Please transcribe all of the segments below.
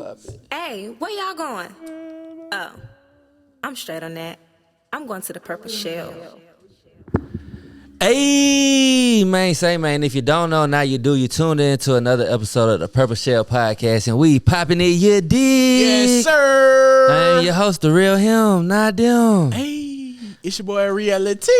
puppet. Hey, where y'all going? Oh, I'm straight on that. I'm going to the Purple Shell. Hey, man, say, man, if you don't know, now you do. You tuned in to another episode of the Purple Shell podcast, and we popping it, you dig? Yes, sir. I am your host, the real him, not them. Hey, it's your boy Reality.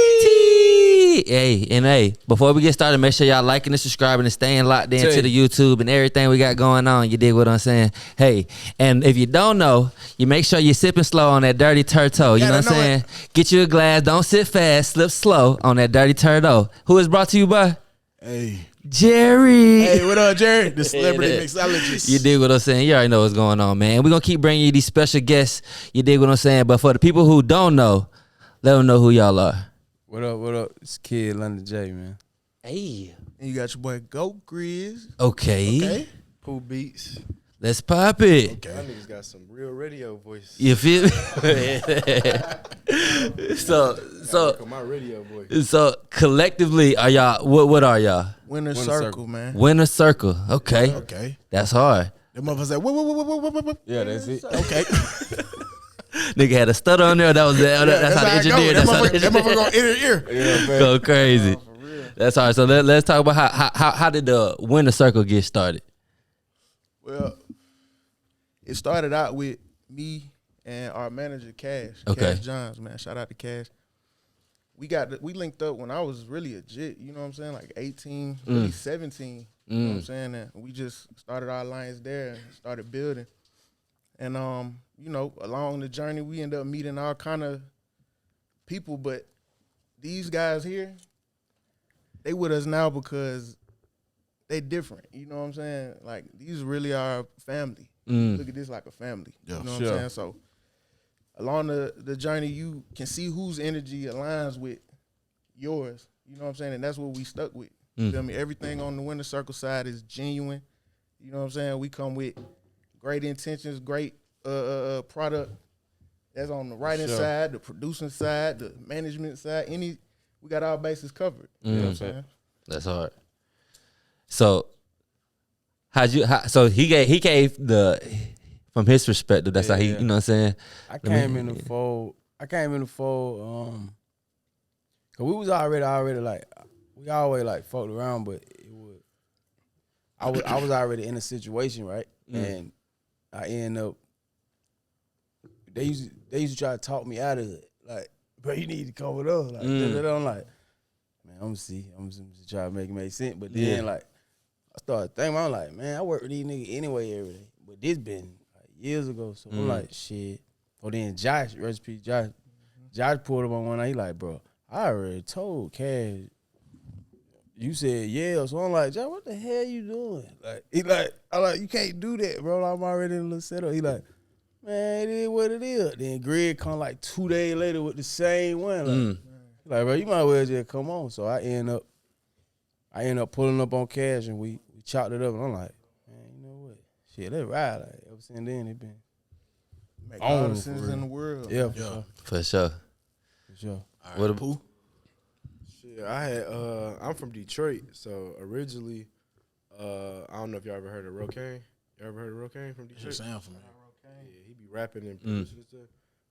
Hey, and hey, before we get started, make sure y'all liking and subscribing and staying locked in to the YouTube and everything we got going on. You dig what I'm saying? Hey, and if you don't know, you make sure you're sipping slow on that dirty turtle. You know what I'm saying? Get you a glass. Don't sit fast. Slip slow on that dirty turtle. Who is brought to you by? Hey. Jerry. Hey, what up, Jerry? The celebrity mixologist. You dig what I'm saying? You already know what's going on, man. We're going to keep bringing you these special guests. You dig what I'm saying? But for the people who don't know, let them know who y'all are. What up? It's Kid London J, man. Hey. And you got your boy GoGrizzly. Okay. Pooh Beatz. Let's pop it. Okay. Y'all niggas got some real radio voice. You feel me? so My radio voice. so collectively, are y'all what are y'all? Winner circle, man. Winner circle. Okay. Okay. That's hard. The motherfucker said, what? Yeah, that's it. Okay. Nigga had a stutter on there. That was that's how the engineer. That motherfucker gonna enter ear. Yeah, man. Go crazy. That's hard. So let's talk about how did the winner circle get started? Well, it started out with me and our manager, Cash. Okay. Cash Johns, man. Shout out to Cash. We linked up when I was really a jit, you know what I'm saying? Like 18, really 17. You know what I'm saying? And we just started our alliance there and started building. And you know, along the journey we ended up meeting all kind of people, but these guys here, they with us now because they different. You know what I'm saying? Like, these really are family. Look at this like a family. Yeah, you know what I'm saying? So along the journey, you can see whose energy aligns with yours. You know what I'm saying? And that's what we stuck with. You feel me? Everything on the Winner Circle side is genuine. You know what I'm saying? We come with great intentions, great product. That's on the writing side, the producing side, the management side. We got our bases covered. You know what I'm saying? That's hard. So so he gave the from his perspective. That's how he. You know what I'm saying? I came in the fold. Cause we was already like we always like fucked around, but it would. I was already in a situation, right? And I end up. They used to try to talk me out of it, like, bro, you need to come with us. Like, I'm like, man, I'm gonna try to make sense. But then, like, I started thinking, I'm like, man, I work with these niggas anyway every day. But this been like years ago, so I'm like, shit. Oh, then Josh, recipe Josh, Josh pulled up on one night. He like, bro, I already told Cash. You said yeah, so I'm like, Josh, what the hell you doing? Like, he like, I like, you can't do that, bro. I'm already in a little setup. He like, man, it is what it is. Then Greg come like 2 days later with the same one. Like, bro, you might as well just come on. So I end up pulling up on Cash and we chopped it up. And I'm like, man, you know what? Shit, let's ride. Like, ever since then, it been Make all the sense in the world. Yeah, For sure. for sure. What Pooh? Shit, I'm from Detroit, so originally, I don't know if y'all ever heard of Rocaine. You ever heard of Rocaine from Detroit? Sound familiar. Yeah, he be rapping and producing and stuff.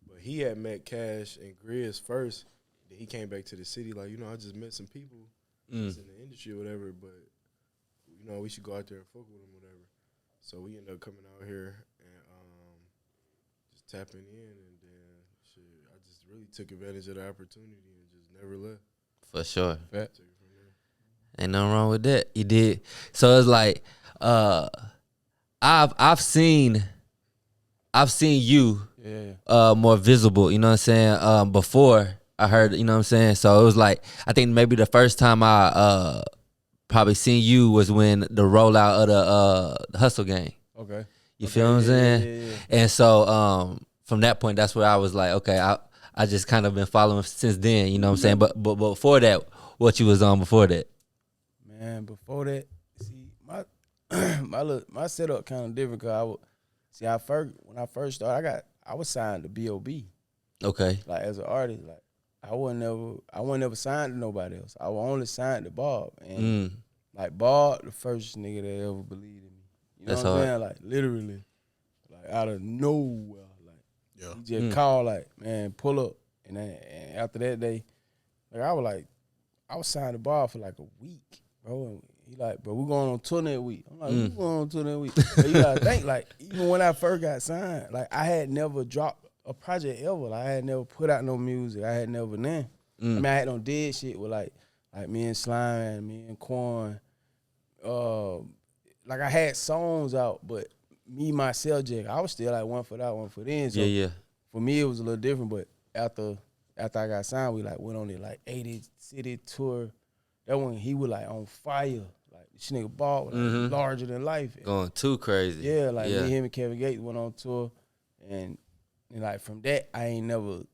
But he had met Cash and Grizz first. Then he came back to the city like, you know, I just met some people that's in the industry or whatever, but, you know, we should go out there and fuck with them or whatever. So we ended up coming out here and just tapping in, and then shit, I just really took advantage of the opportunity and just never left. For sure. Took it from there. Ain't nothing wrong with that. You did. So it's like, I've seen you more visible, you know what I'm saying? Before I heard, you know what I'm saying? So it was like, I think maybe the first time I probably seen you was when the rollout of the Hustle Gang. Okay. You feel what I'm saying? Yeah. And so from that point, that's where I was like, okay, I just kind of been following since then, you know what I'm saying? But before that, what you was on before that? Man, before that, see, my setup kind of different, cause when I first started, I was signed to B.O.B. Okay. Like, as an artist, like I wasn't never signed to nobody else. I was only signed to Bob, and like Bob, the first nigga that ever believed in me. You know That's what I'm hard. saying? Like, literally, out of nowhere. Like, he just called, like, man, pull up. And then after that day, like, I was signed the bar for like a week, bro. And he like, bro, we going on tour next week. I'm like, we going on tour next week. But you gotta think, like, even when I first got signed, like, I had never dropped a project ever. Like, I had never put out no music. I had never I mean, I had no dead shit with like me and Slime and me and Quan. Like, I had songs out, but me, myself, Jack, I was still like one foot out, one foot in. So for me, it was a little different. But after I got signed, we like went on it like 80 city tour. That one, he was like on fire. Like, this nigga ball was like, larger than life. Going too crazy. Yeah, like me, him, and Kevin Gates went on tour, and like from that, I ain't never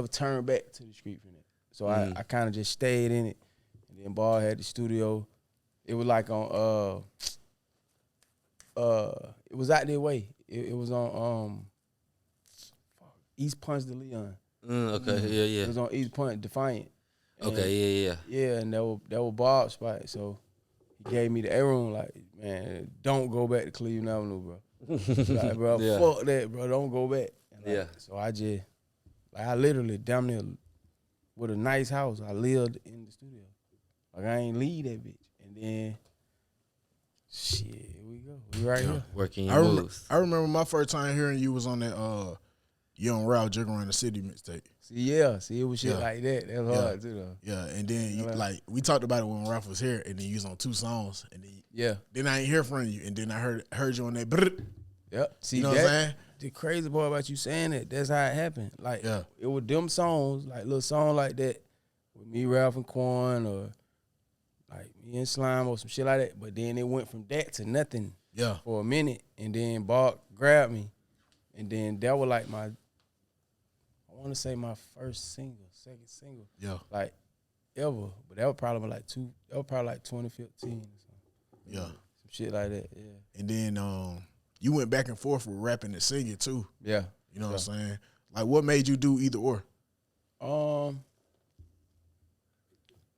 turned back to the street from that. So I kind of just stayed in it. And then Ball had the studio. It was like on it was out their way. It was on East Punch de Leon. Okay, yeah. It was on East Punch, Defiant. And Okay, yeah, and that was Bob's spot. So he gave me the air room, like, man, don't go back to Cleveland Avenue, bro. Like, bro, fuck that, bro. Don't go back. And like, so I literally damn near with a nice house. I lived in the studio. Like, I ain't leave that bitch. And then, shit, here we go. We right here. Working your moves. I remember my first time hearing you was on that Young Ralph Jig Around the City mixtape. See, it was shit like that. That was hard too, though. Yeah, and then you, like, we talked about it when Ralph was here, and then you was on 2 songs, and then then I ain't hear from you, and then I heard you on that. Yep. See, you know what I'm saying? The crazy part about you saying that, that's how it happened. Like, it was them songs, like little song like that, with me, Ralph, and Quan, or like me and Slime, or some shit like that. But then it went from that to nothing. For a minute, and then Bart grabbed me, and then that was like I want to say my first single, second single. Like, ever. But that was probably like 2015 or something. Some shit like that, And then you went back and forth with rapping and singing too. You know what I'm saying? Like, what made you do either or?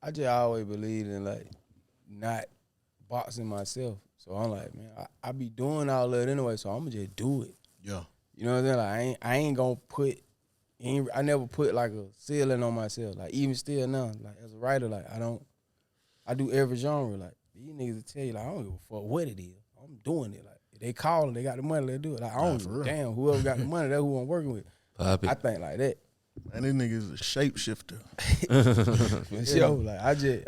I just always believed in, like, not boxing myself. So I'm like, man, I be doing all that anyway, so I'm gonna just do it. You know what I'm saying? Like, I ain't gonna I never put like a ceiling on myself. Like, even still now, like, as a writer, like, I do every genre. Like, these niggas will tell you, like, I don't give a fuck what it is. I'm doing it. Like, if they calling, they got the money, they do it. Like, I don't give a damn. Whoever got the money, that's who I'm working with. I think like that. And this nigga's a shapeshifter. For sure. Like,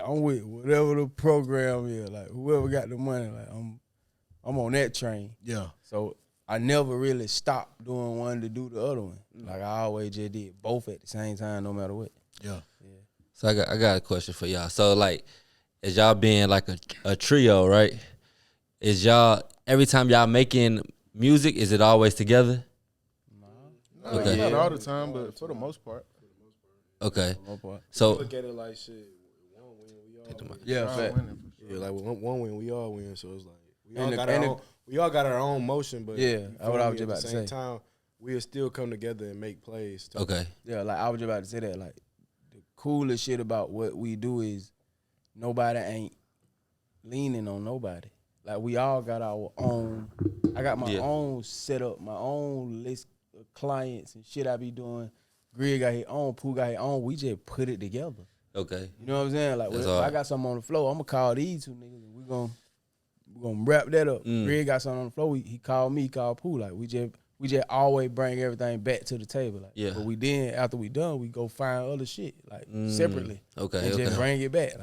I'm with whatever the program is. Like, whoever got the money, like, I'm on that train. So I never really stopped doing one to do the other one. Like, I always just did both at the same time, no matter what. So I got a question for y'all. So, like, as y'all being like a trio, right? Is y'all, every time y'all making music, is it always together? No, not all the time, but for the most part. Okay. So look at it like shit. One win, we all win. Yeah, like one win, we all win. So it's like we all got our own motion, but what I was just about to say. At the same time, we'll still come together and make plays. Too. Okay. Yeah, like I was just about to say that. Like, the coolest shit about what we do is nobody ain't leaning on nobody. Like, we all got our own. I got my own setup, my own list of clients and shit I be doing. Greg got his own, Pooh got his own. We just put it together. Okay. You know what I'm saying? Like, if I got something on the floor, I'm gonna call these two niggas and we're gonna wrap that up. Greg got something on the floor. He called me, he called Pooh. Like, we just always bring everything back to the table. Like, but we then, after we done, we go find other shit, like, separately. Okay. And just bring it back.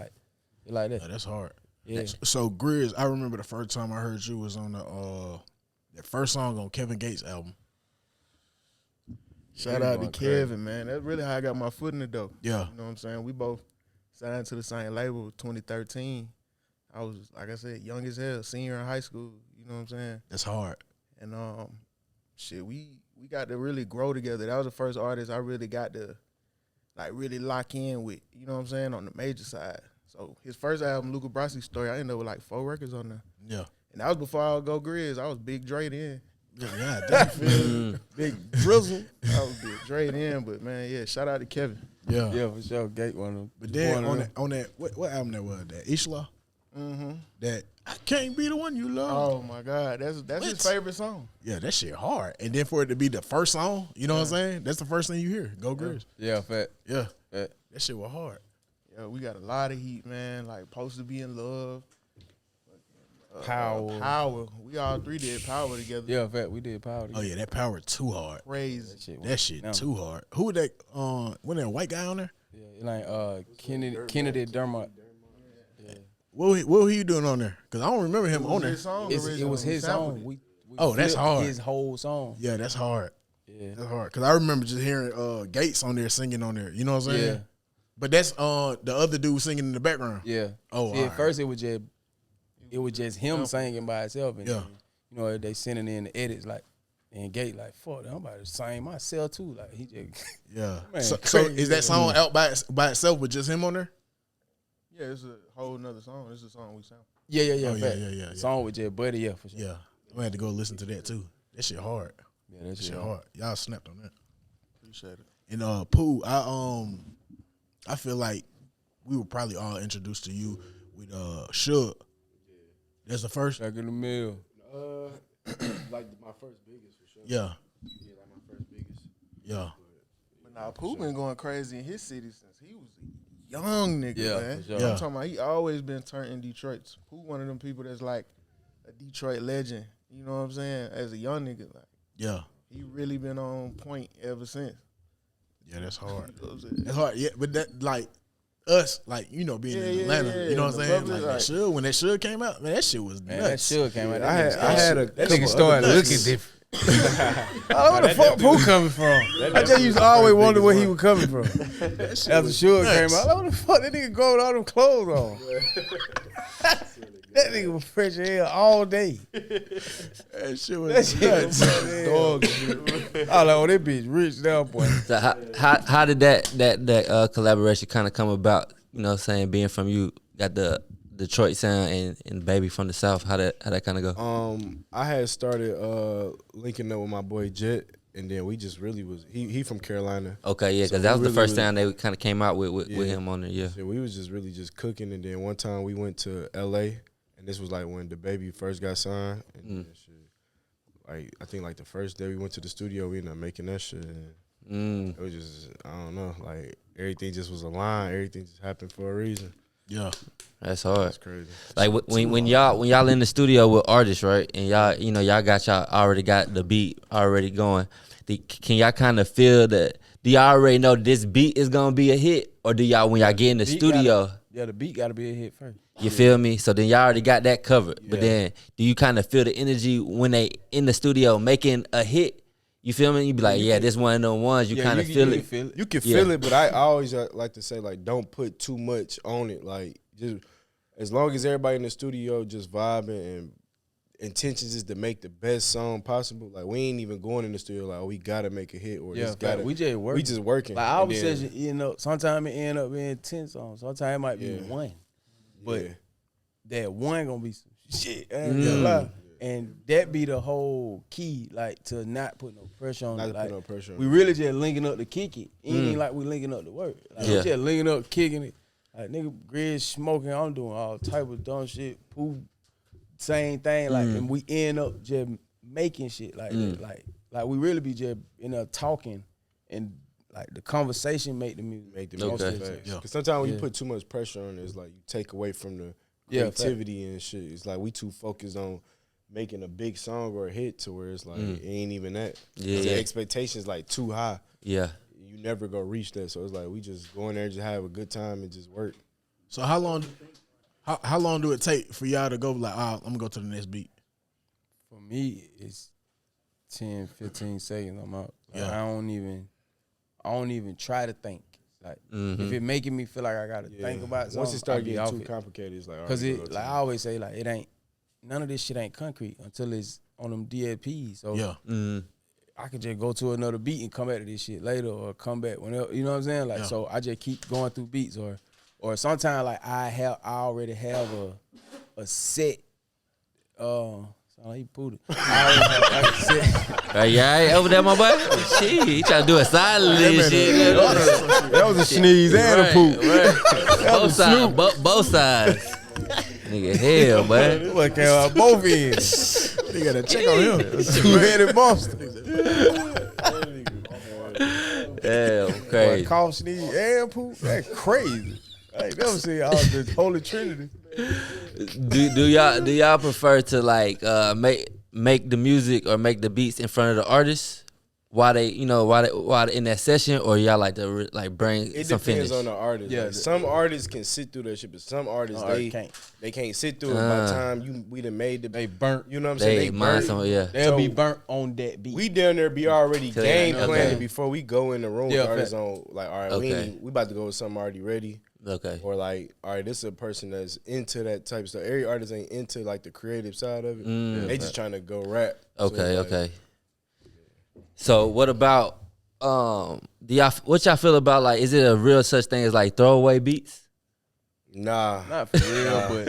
Like that. Yeah, that's hard. Yeah. So Grizz, I remember the first time I heard you was on the first song on Kevin Gates' album. Shout out to Kevin, man. That's really how I got my foot in the door. Yeah. You know what I'm saying? We both signed to the same label 2013. I was, like I said, young as hell, senior in high school. You know what I'm saying? That's hard. And shit, we got to really grow together. That was the first artist I really got to, like, really lock in with, you know what I'm saying, on the major side. So his first album, Luca Brasi's Story, I ended up with like 4 records on there. Yeah. And that was before I would go Grizz. I was Big Dre then. Yeah, definitely. Big Drizzle. I was Big Dre then, but man, yeah, shout out to Kevin. Yeah. Yeah, for sure. Gate one of them. But then on that what album that was? That Ishla? That I can't be the one you love. Oh my God, that's his favorite song. Yeah, that shit hard. And then for it to be the first song, you know what I'm saying? That's the first thing you hear. Go Grizz. Yeah, fat. Yeah, Fat. that shit was hard. Yeah, we got a lot of heat, man. Like Supposed to Be in Love. Power. Power. We all three did Power together. Yeah, fat. We did power. Oh yeah, that Power too hard. Crazy. That shit too hard. Who was that? Wasn't that white guy on there? Yeah, like Kennedy Dermott. What were you doing on there? Because I don't remember him on there. It was his song. We that's hard. His whole song. Yeah, that's hard. Yeah. That's hard. Because I remember just hearing Gates on there singing on there. You know what I'm saying? Yeah. But that's the other dude singing in the background. Yeah. Oh, See, at first it was just him singing by himself, and Yeah. then, you know, they sending in the edits like, and Gate like, fuck, I'm about to sing myself too. Like he just Yeah. Man, So crazy. is that song out by itself with just him on there? Yeah, it's a whole nother song. It's a song we sound. yeah. Oh, fact. yeah. Song with just Buddy, yeah, for sure. Yeah. I'm gonna have to go listen to that too. That shit hard. Yeah, That shit hard. Y'all snapped on that. Appreciate it. And Pooh, I feel like we were probably all introduced to you with Suge. That's the first. Back in the mill. Like my first biggest for sure. Yeah. Yeah, like my first biggest. Yeah. But now Pooh been going crazy in his city since he was a young nigga, Yeah, man. for sure. Yeah. I'm talking about he always been turned in Detroit. Pooh one of them people that's like a Detroit legend. You know what I'm saying? As a young nigga, like Yeah. he really been on point ever since. Yeah, that's hard. You know what I'm saying? That's hard. Yeah, but that like us, like, you know, being in Atlanta, you know what I'm the saying? public, Like, like- when that Suge came out, man, that shit was Man, nuts. that shit came out. I had a that couple nigga started other looking business. different. I don't know where the fuck Pooh coming from. I just used to always wonder where he was coming from. After Suge came out, I don't know what the fuck that nigga go with all them clothes on. That nigga was fresh as hell all day. That shit That was shit nuts. was fresh as hell. I was like, oh, that bitch rich now, boy. So how did that collaboration kind of come about? You know what I'm saying? Being from you, got the Detroit sound and Baby from the South. How that kind of go? I had started linking up with my boy Jet, and then we just really was he from Carolina. Okay, yeah, because So that was we the first really sound they kind of came out with Yeah. him on there. Yeah. So we was just really just cooking, and then one time we went to L.A. and this was like when the Baby first got signed, and then shit, like I think like the first day we went to the studio, we ended up making that shit. And it was just I don't know, like everything just was aligned, everything just happened for a reason. Yeah. That's hard. It's crazy. Like when y'all in the studio with artists, right? And y'all already got the beat already going. Can y'all kind of feel that? Do y'all already know this beat is gonna be a hit, or do y'all when y'all get in the studio? The beat got to be a hit first. You feel me? So then y'all already got that covered. But then do you kind of feel the energy when they in the studio making a hit? You feel me? You be like, yeah, this one of them ones. You kind of feel it. You can feel it, but I always like to say, like, don't put too much on it. Like, just as long as everybody in the studio just vibing and intentions is to make the best song possible. Like, we ain't even going in the studio like, oh, we gotta make a hit or Yeah, this gotta. we just working. We just working. Like our And then- session, you know, sometimes it end up being 10 songs. Sometimes it might be one. But that one gonna be some shit. I ain't gonna lie. And that be the whole key, like to not put no pressure on Not it. to put Like, no pressure on we it. really just linking up to kick it. It ain't like we linking up to work. Like, we Yeah. just linking up, kicking it. Like nigga, Grizz smoking, I'm doing all type of dumb shit. Pooh, same thing. Like, and we end up just making shit like that. Like we really be just in there talking, and like the conversation make the music. Make the Okay. most of it. Yeah. Because sometimes when Yeah. you put too much pressure on it, it's like you take away from the Yeah, fact. creativity and shit. It's like we too focused on making a big song or a hit to where it's like it ain't even that. Yeah. The expectations like too high. Yeah. You never go reach that. So it's like we just go in there and just have a good time and just work. So how long do it take for y'all to go like, I'm gonna go to the next beat? For me, it's 10, 15 seconds. I'm out. Like, Yeah. I don't even try to think. Like if it making me feel like I gotta think about something, Once it starts I be getting off too it. complicated, it's like all Cause right, it, go to like the- I always say, like it ain't none of this shit ain't concrete until it's on them DLPs. So Yeah. I could just go to another beat and come back to this shit later, or come back whenever. You know what I'm saying? Like Yeah. so, I just keep going through beats, or sometimes like I already have a set. Sound like he pooed it. I already have like a set. Right, yeah, over there, my boy. Shit, he trying to do a silent shit. That was a sneeze and a poop. Right. Both sides. Both sides. Nigga, hell, man. What came out both ends. They got to check on him. Two-headed monster. Hell, Boy, crazy. cough, sneeze, and poop. That's crazy. I ain't never seen all the Holy Trinity. Do y'all prefer to like make the music or make the beats in front of the artist while they while they in that session, or y'all like to like bring It some depends finish? on the artist. Yeah, Like, some artists can sit through that shit, but some artists they can't sit through it. By the time we done made They burnt. you know what I'm saying? They mind some, yeah. They'll be burnt on that beat. We down there be already Okay. game Okay. planning before we go in the room. Yeah, with artists fact. on like, all right, Okay. we about to go with something already ready. Okay. Or like, all right, this is a person that's into that type of stuff. Every artist ain't into like the creative side of it. They just trying to go rap. So Okay, it's like, okay. So what about what y'all feel about, like, is it a real such thing as like throwaway beats? Nah. Not for real,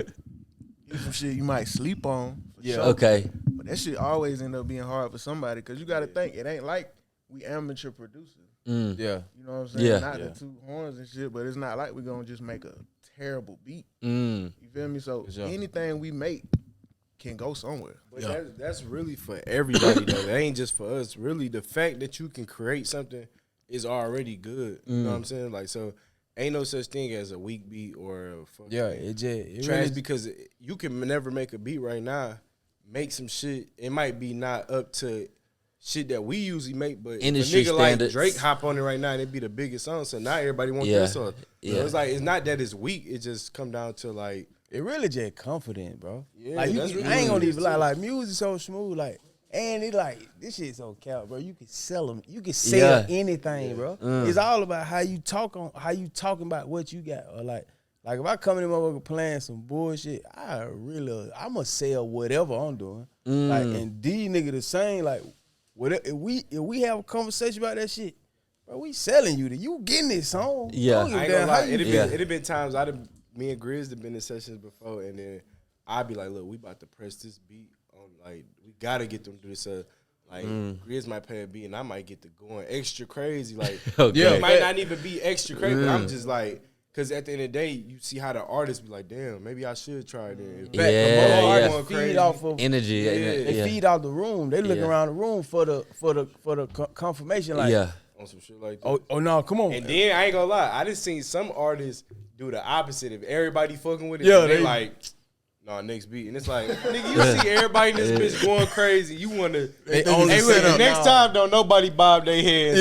but Some shit you might sleep on. For Yeah. sure. Okay. But that shit always end up being hard for somebody because you got to think it ain't like we amateur producers. yeah. You know what I'm saying? Yeah. Not the two horns and shit, but it's not like we're gonna just make a terrible beat. Mm. You feel me? So sure. anything we make can go somewhere. But that's really for everybody though. That ain't just for us. Really, the fact that you can create something is already good. You know what I'm saying? Like, so ain't no such thing as a weak beat or a fucking Yeah, it trash really, because you can never make a beat right now. Make some shit. It might be not up to shit that we usually make, but Industry if a nigga standards. like Drake hop on it right now and it be the biggest song, so now everybody want Yeah. that song. Yeah. So it's like, it's not that it's weak, it just come down to like, it really just confident, bro. Yeah, like that's really I ain't what gonna it even is, lie. too. Like music so smooth, like, and it like this shit so cap, bro. You can sell them. You can sell Yeah. anything, bro. It's all about how you talking about what you got, or like if I come in the motherfucker playing some bullshit, I'ma sell whatever I'm doing. Like, and these niggas the same. Like, whatever, if we have a conversation about that shit, bro, we selling you. You getting this song? Yeah. I don't give a I ain't damn gonna how lie, you it'd feel. been times me and Grizz have been in sessions before, and then I'd be like, look, we about to press this beat on, like, we gotta get them to do this. Like, Grizz might play a beat, and I might get to going extra crazy. Like, Okay. it might not even be extra crazy, but I'm just like, because at the end of the day, you see how the artist be like, damn, maybe I should try it. Then. Yeah, The more yeah. artists feed off of Energy. They Yeah. feed out the room. They look Yeah. around the room for the confirmation. Like, Yeah. On some shit like that. oh no, come on. And then I ain't gonna lie, I just seen some artists do the opposite. If everybody fucking with it, Yeah, they they- like, nah, next beat. And it's like, nigga, you see everybody in this bitch going crazy. You wanna They only hey, set look, up next now. time don't nobody bob their heads.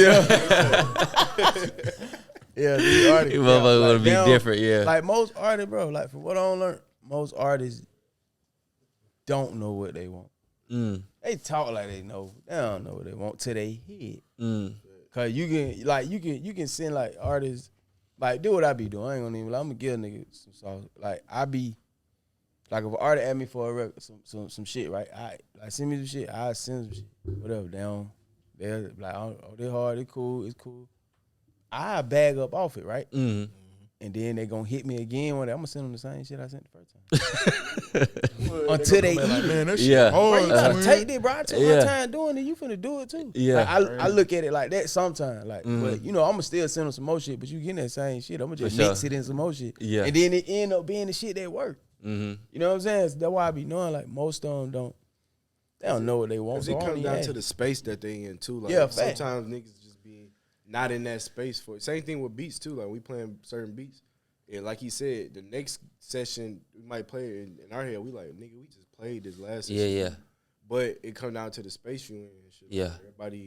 Yeah, the artists. You motherfucker wanna be they don't- different, yeah. Like most artists, bro. Like from what I don't learn, most artists don't know what they want. They talk like they know. They don't know what they want till they hear it. Cause you can send like artists, like do what I be doing. I ain't gonna even. Like, I'm gonna give a nigga some sauce. Like I be, like if an artist ask me for a record, some shit, right? I like send me some shit. I send some shit, whatever. They're like, oh, they hard, it's cool. I bag up off it, right? And then they gonna hit me again one day. I'm gonna send them the same shit I sent the first time. Until they Like, eat it. man, that shit Yeah. Bro, hard. you gotta twin. take this, bro. I took Yeah. my time doing it. You finna do it too. Yeah. Like, I look at it like that sometimes. Like, but you know, I'm gonna still send them some more shit. But you getting that same shit. I'm gonna just For mix sure. it in some more shit. Yeah. And then it end up being the shit that work. You know what I'm saying? So that's why I be knowing like most of them don't. They don't know what they want. Cause So it I comes don't down even to ask. the space that they in too. Like Yeah, fact. sometimes niggas just be not in that space for it. Same thing with beats too. Like we playing certain beats. And like he said, the next session we might play it in our head. We like, nigga, we just played this last session. Yeah. But it come down to the space you in and shit. Yeah. Like, everybody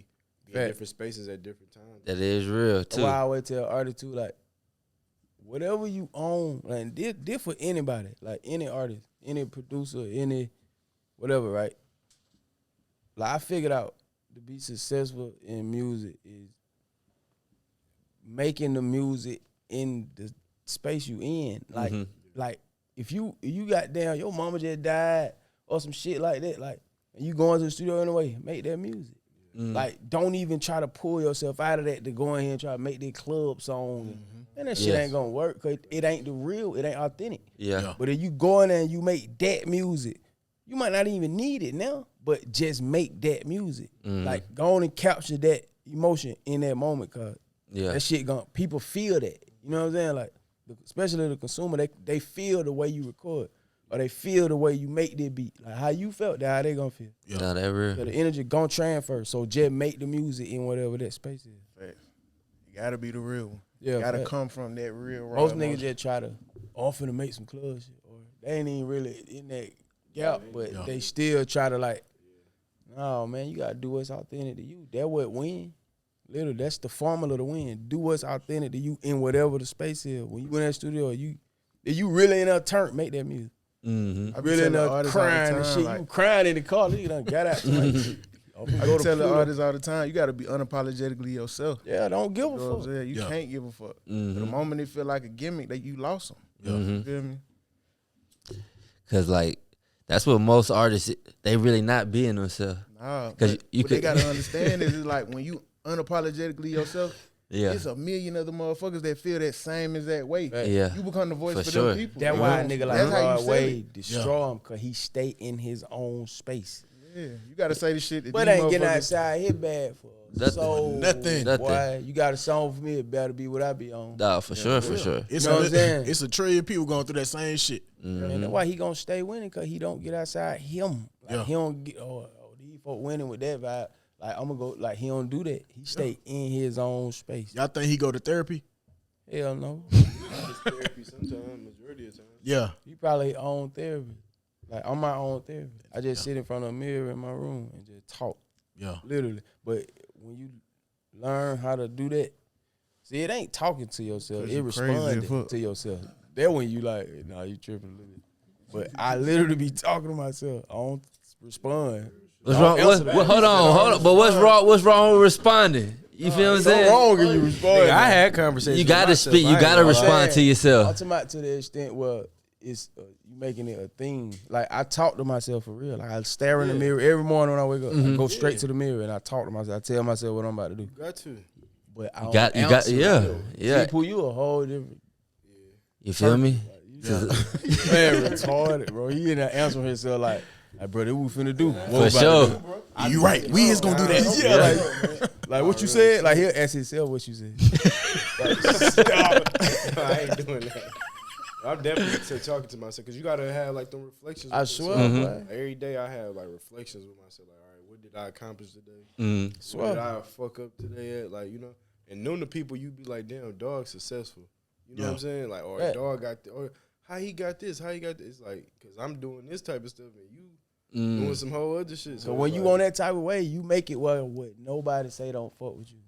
be in Fact. different spaces at different times. That is real That's too. why I always tell artists too, like, whatever you own, like this for anybody, like any artist, any producer, any whatever, right? Like I figured out to be successful in music is making the music in the space you in. Like if you got down, your mama just died or some shit like that, like and you going to the studio anyway, make that music. Like, don't even try to pull yourself out of that to go in here and try to make that club song. And that shit Yes. ain't gonna work because it ain't the real, it ain't authentic. Yeah. But if you go in there and you make that music, you might not even need it now, but just make that music. Like, go on and capture that emotion in that moment because Yeah. that shit people feel that. You know what I'm saying? Like, especially the consumer, they feel the way you record. or they feel the way you make that beat. Like how you felt, that how they gonna feel. Yeah. No, that real. So the energy gonna transfer. So just make the music in whatever that space is. Facts. You gotta be the real one. Yeah, Gotta facts. come from that real raw Most emotion. niggas just try to offer to make some club shit, or they ain't even really in that gap, but Yeah. they still try to like, no man, you gotta do what's authentic to you. That what win. Literally, that's the formula to win. Do what's authentic to you in whatever the space is. When you in that studio, you really in a turn, make that music. Mm-hmm. I be Really in telling there artists all the crying and time, shit. like- You crying in the car, you done got out. Like, I be telling the artists all the time, you gotta be unapologetically yourself. yeah, don't give You know a what I'm fuck. saying? You Yeah. can't give a fuck. Mm-hmm. The moment it feel like a gimmick, that you lost them. You feel me? Cause like that's what most artists they really not being themselves. Nah, 'Cause but you what they could- gotta understand is it's like when you unapologetically yourself, Yeah. it's a million other motherfuckers that feel that same as that way. Yeah. You become the voice For for sure. them people. That's you why a know? nigga like That's how you sell Broadway it. destroy him, cause he stay in his own space. Yeah, you gotta say the shit that But these ain't getting motherfuckers- outside here bad for Nothing. so Nothing. Boy, you got a song for me, it better be what I be on. Nah, for sure, for sure. It's You know what I'm saying? It's a trillion people going through that same shit. And that's why he gonna stay winning, cause he don't get outside him. Like Yeah. he don't get these folk winning with that vibe. Like I'm gonna go like he don't do that. He stay in his own space. Y'all think he go to therapy? Hell no. It's therapy sometimes, majority of the time. Yeah. You probably own therapy. Like I'm my own therapist. I just sit in front of a mirror in my room and just talk. Yeah. Literally. But when you learn how to do that, see, it ain't talking to yourself. 'Cause It you crazy as responding fuck. to yourself. That when you like, nah, you tripping a little bit. But I literally be talking to myself. I don't respond. What's I wrong? don't answer that. Hold on. But what's wrong? What's wrong with responding? You feel what I'm saying? wrong when you respond. Nigga, I had conversations. You gotta with myself. speak. I You ain't gotta gonna lie. respond to I'm yourself. talking about to the extent where it's you making it a thing. Like I talk to myself for real. Like I stare in the mirror every morning when I wake up. I go straight to the mirror and I talk to myself. I tell myself what I'm about to do. You got to. But I You don't got, answer. yeah. See, Pooh, you a whole different You feel me? man retarded, bro. He in there answering himself like, bro, this what we finna do. What For we about to sure. do? You right. We is gonna do that. Yeah, like what you said. Like he'll ask himself what you said. Like, stop. I ain't doing that. I'm definitely talking to myself because you gotta have like them reflections. I with swear, yourself. boy. Every day I have like reflections with myself. Like, all right, what did I accomplish today? Mm. What Swear. did I fuck up today? At? Like, you know, and knowing the people, you be like, damn, dog successful. You know what I'm saying? Like, or Yeah. dog got, or how he got this? How he got this? It's like, cause I'm doing this type of stuff and you doing some whole other shit. So when it's you like, on that type of way, you make it well what nobody say don't fuck with you.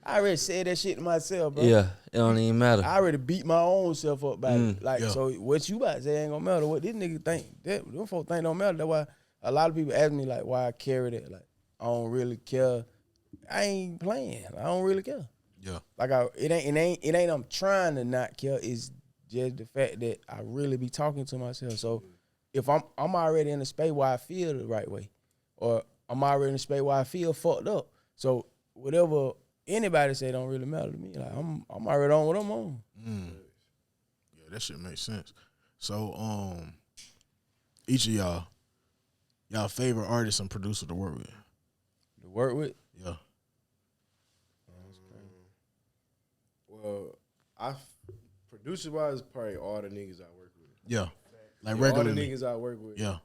I already said that shit to myself, bro. Yeah, it don't even matter. I already beat my own self up by it. Like, Yeah. so what you about to say ain't gonna matter. What this nigga think, them folks think don't matter. That's why a lot of people ask me, like, why I carry that. Like, I don't really care. I ain't playing. I don't really care. Yeah. Like, it ain't I'm trying to not care. It's just the fact that I really be talking to myself. So if I'm already in a space where I feel the right way, or I'm already in a space where I feel fucked up. So whatever anybody say don't really matter to me. Like I'm already on what I'm on. Yeah, that shit makes sense. So, each of y'all favorite artist and producer to work with. To work with. Yeah. well, producer wise, probably all the niggas I work with. Yeah. Like All the regularly. niggas I work with. Yeah.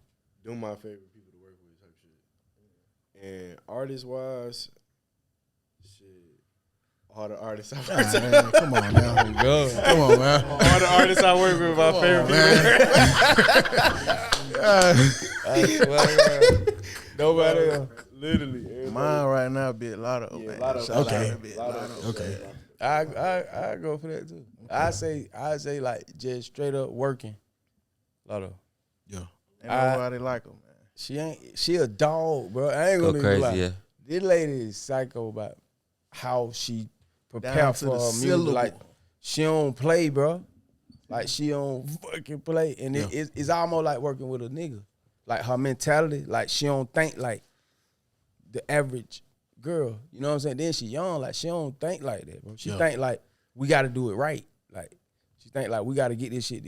Them my favorite people to work with type shit. And artist wise, shit. All the artists I work with. Man, come on now. Come on, man. All the artists I work with, my favorite people. Nobody else. Literally. everybody. Mine right now be a lot of Yeah, man. a lot of Shout out okay. to Bit lot Lotto. of- Okay. I go for that too. I say like just straight up working. Lotto. Yeah. And nobody like them, man. She a dog, bro. I ain't Go gonna crazy, lie. yeah. This lady is psycho about how she prepare Down to for the her music. syllable. Like she don't play, bro. Like she don't fucking play, and it's almost like working with a nigga. Like her mentality, like she don't think like the average girl. You know what I'm saying? Then she young, like she don't think like that, bro. She think like we got to do it right. Like she think like we got to get this shit.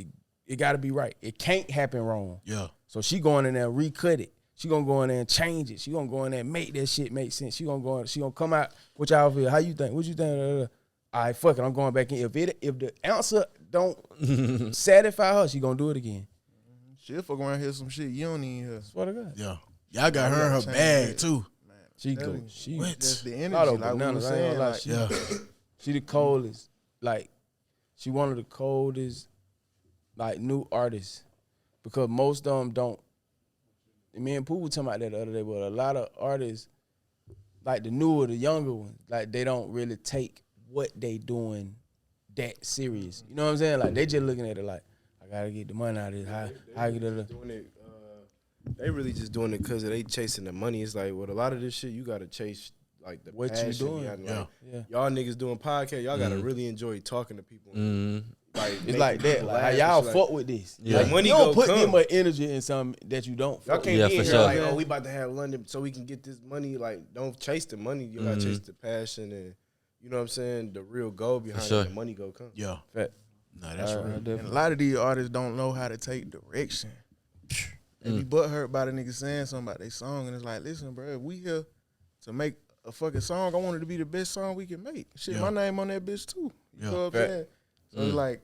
It got to be right. It can't happen wrong. Yeah. So she going in there and recut it. She gonna go in there and change it. She gonna go in there and make that shit make sense. She gonna come out. What y'all feel? How you think? What you think? All right, fuck it. I'm going back in. If the answer don't satisfy her, she gonna do it again. She'll fuck around here some shit you don't even hear. Swear to God. Yeah. Y'all got her in her bag too. She Telling go. you. She Just the lot energy, of like we bananas. was I ain't saying. gonna lie. Like, She, Yeah. she the coldest. Like, she one of the coldest, like, new artists. Because most of them don't. Me and Pooh were talking about that the other day, but a lot of artists, like the newer, the younger ones, like, they don't really take what they doing that serious. You know what I'm saying? Like, they just looking at it like, I gotta get the money out of this. How I get it? Doing it, they really just doing it because they chasing the money. It's like with a lot of this shit, you gotta chase like the What you passion doing? behind it. Yeah. Like, Yeah. y'all niggas doing podcasts, y'all gotta really enjoy talking to people. Like, It's making like that. people Like, laugh y'all and shit. fuck with this. Yeah. Like, Money you don't go put come. that much energy in something that you don't Y'all fuck can't Yeah, be in for here sure. like, oh, we about to have London so we can get this money. Like, don't chase the money. You gotta chase the passion and, you know what I'm saying, the real goal behind sure. it. The money go come. Yeah. Fact. No, that's real. and a lot of these artists don't know how to take direction. They be butthurt by the nigga saying something about their song, and it's like, listen, bro, if we here to make a fucking song, I want it to be the best song we can make. Shit, Yeah. my name on that bitch too. You Yeah. know what I'm Fact. saying? So it's like,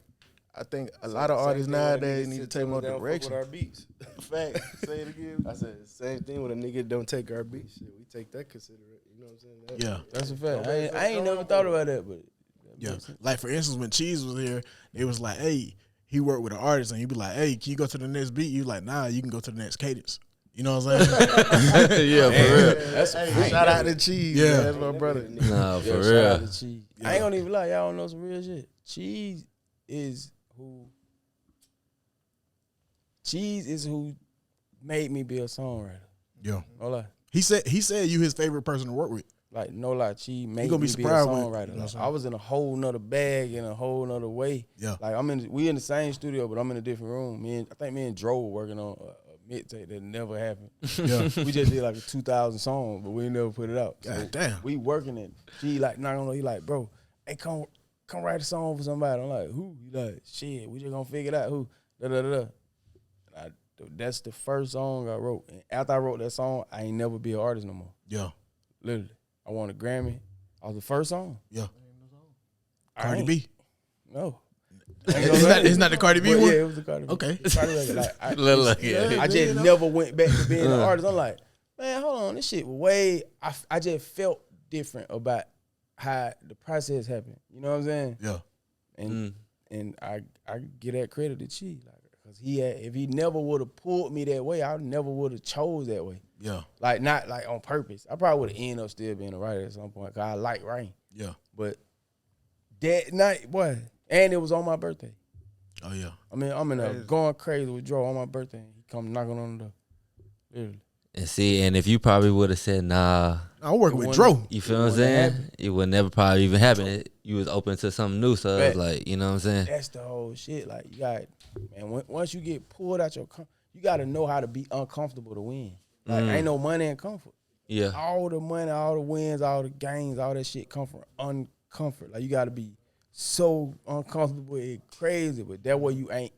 I think a lot of artists nowadays need to take more With direction. our beats. Fact. Say it again. I said same thing when a nigga don't take our beats. Shit, we take that considerate. You know what I'm saying? Yeah. That's a fact. I ain't never thought about that, but Yeah. Like for instance, when Cheese was here, it was like, hey, he worked with an artist and he'd be like, hey, can you go to the next beat? You like, nah, you can go to the next cadence. You know what I'm saying? Yeah, for real. that's a fact. Shout out to Cheese. Yeah. Yeah, that's my brother. No, for Yeah, shout real. out to Cheese. I ain't gonna even lie, y'all don't know some real shit. Cheese is who made me be a songwriter. Yeah. No lie. He said you his favorite person to work with. Like, no lie, Cheese made gonna me be be a surprised when- songwriter. you know what I'm Like, saying? I was in a whole nother bag in a whole nother way. Yeah. Like, we in the same studio, but I'm in a different room. I think me and Dro were working on a mixtape that never happened. Yeah. We just did like a 2,000 song, but we never put it out. So God damn. we working it. She like not gonna. He like, bro, hey, come write a song for somebody. I'm like, who? He like, shit, we just gonna figure it out. Who? Da da da da. That's the first song I wrote. And after I wrote that song, I ain't never be an artist no more. Yeah. Literally, I won a Grammy. I was the first song. Yeah. I Cardi ain't- B. No. It's not the Cardi B But one? yeah, it was the Cardi B. Okay. Cardi B, like, I just you know. never went back to being an artist. I'm like, man, hold on, this shit was way. I just felt different about how the process happened. You know what I'm saying? Yeah. And I give that credit to Chi, like, cause if he never would have pulled me that way, I never would have chose that way. Yeah. Like, not like on purpose. I probably would have ended up still being a writer at some point, cause I like writing. Yeah. But that night, boy, and it was on my birthday. Oh yeah. I mean, I'm in a going crazy with Dro on my birthday. He come knocking on the door. Literally. And see, and if you probably would have said nah, I'm working with Dro. you feel what I'm saying? It would never probably even happen. You was open to something new, so it was like, you know what I'm saying? That's the whole shit. Like, you got, man, once you get pulled out your, you got to know how to be uncomfortable to win. Like, ain't no money in comfort. Yeah. All the money, all the wins, all the gains, all that shit come from uncomfort. Like, you got to be so uncomfortable and crazy, but that way you ain't.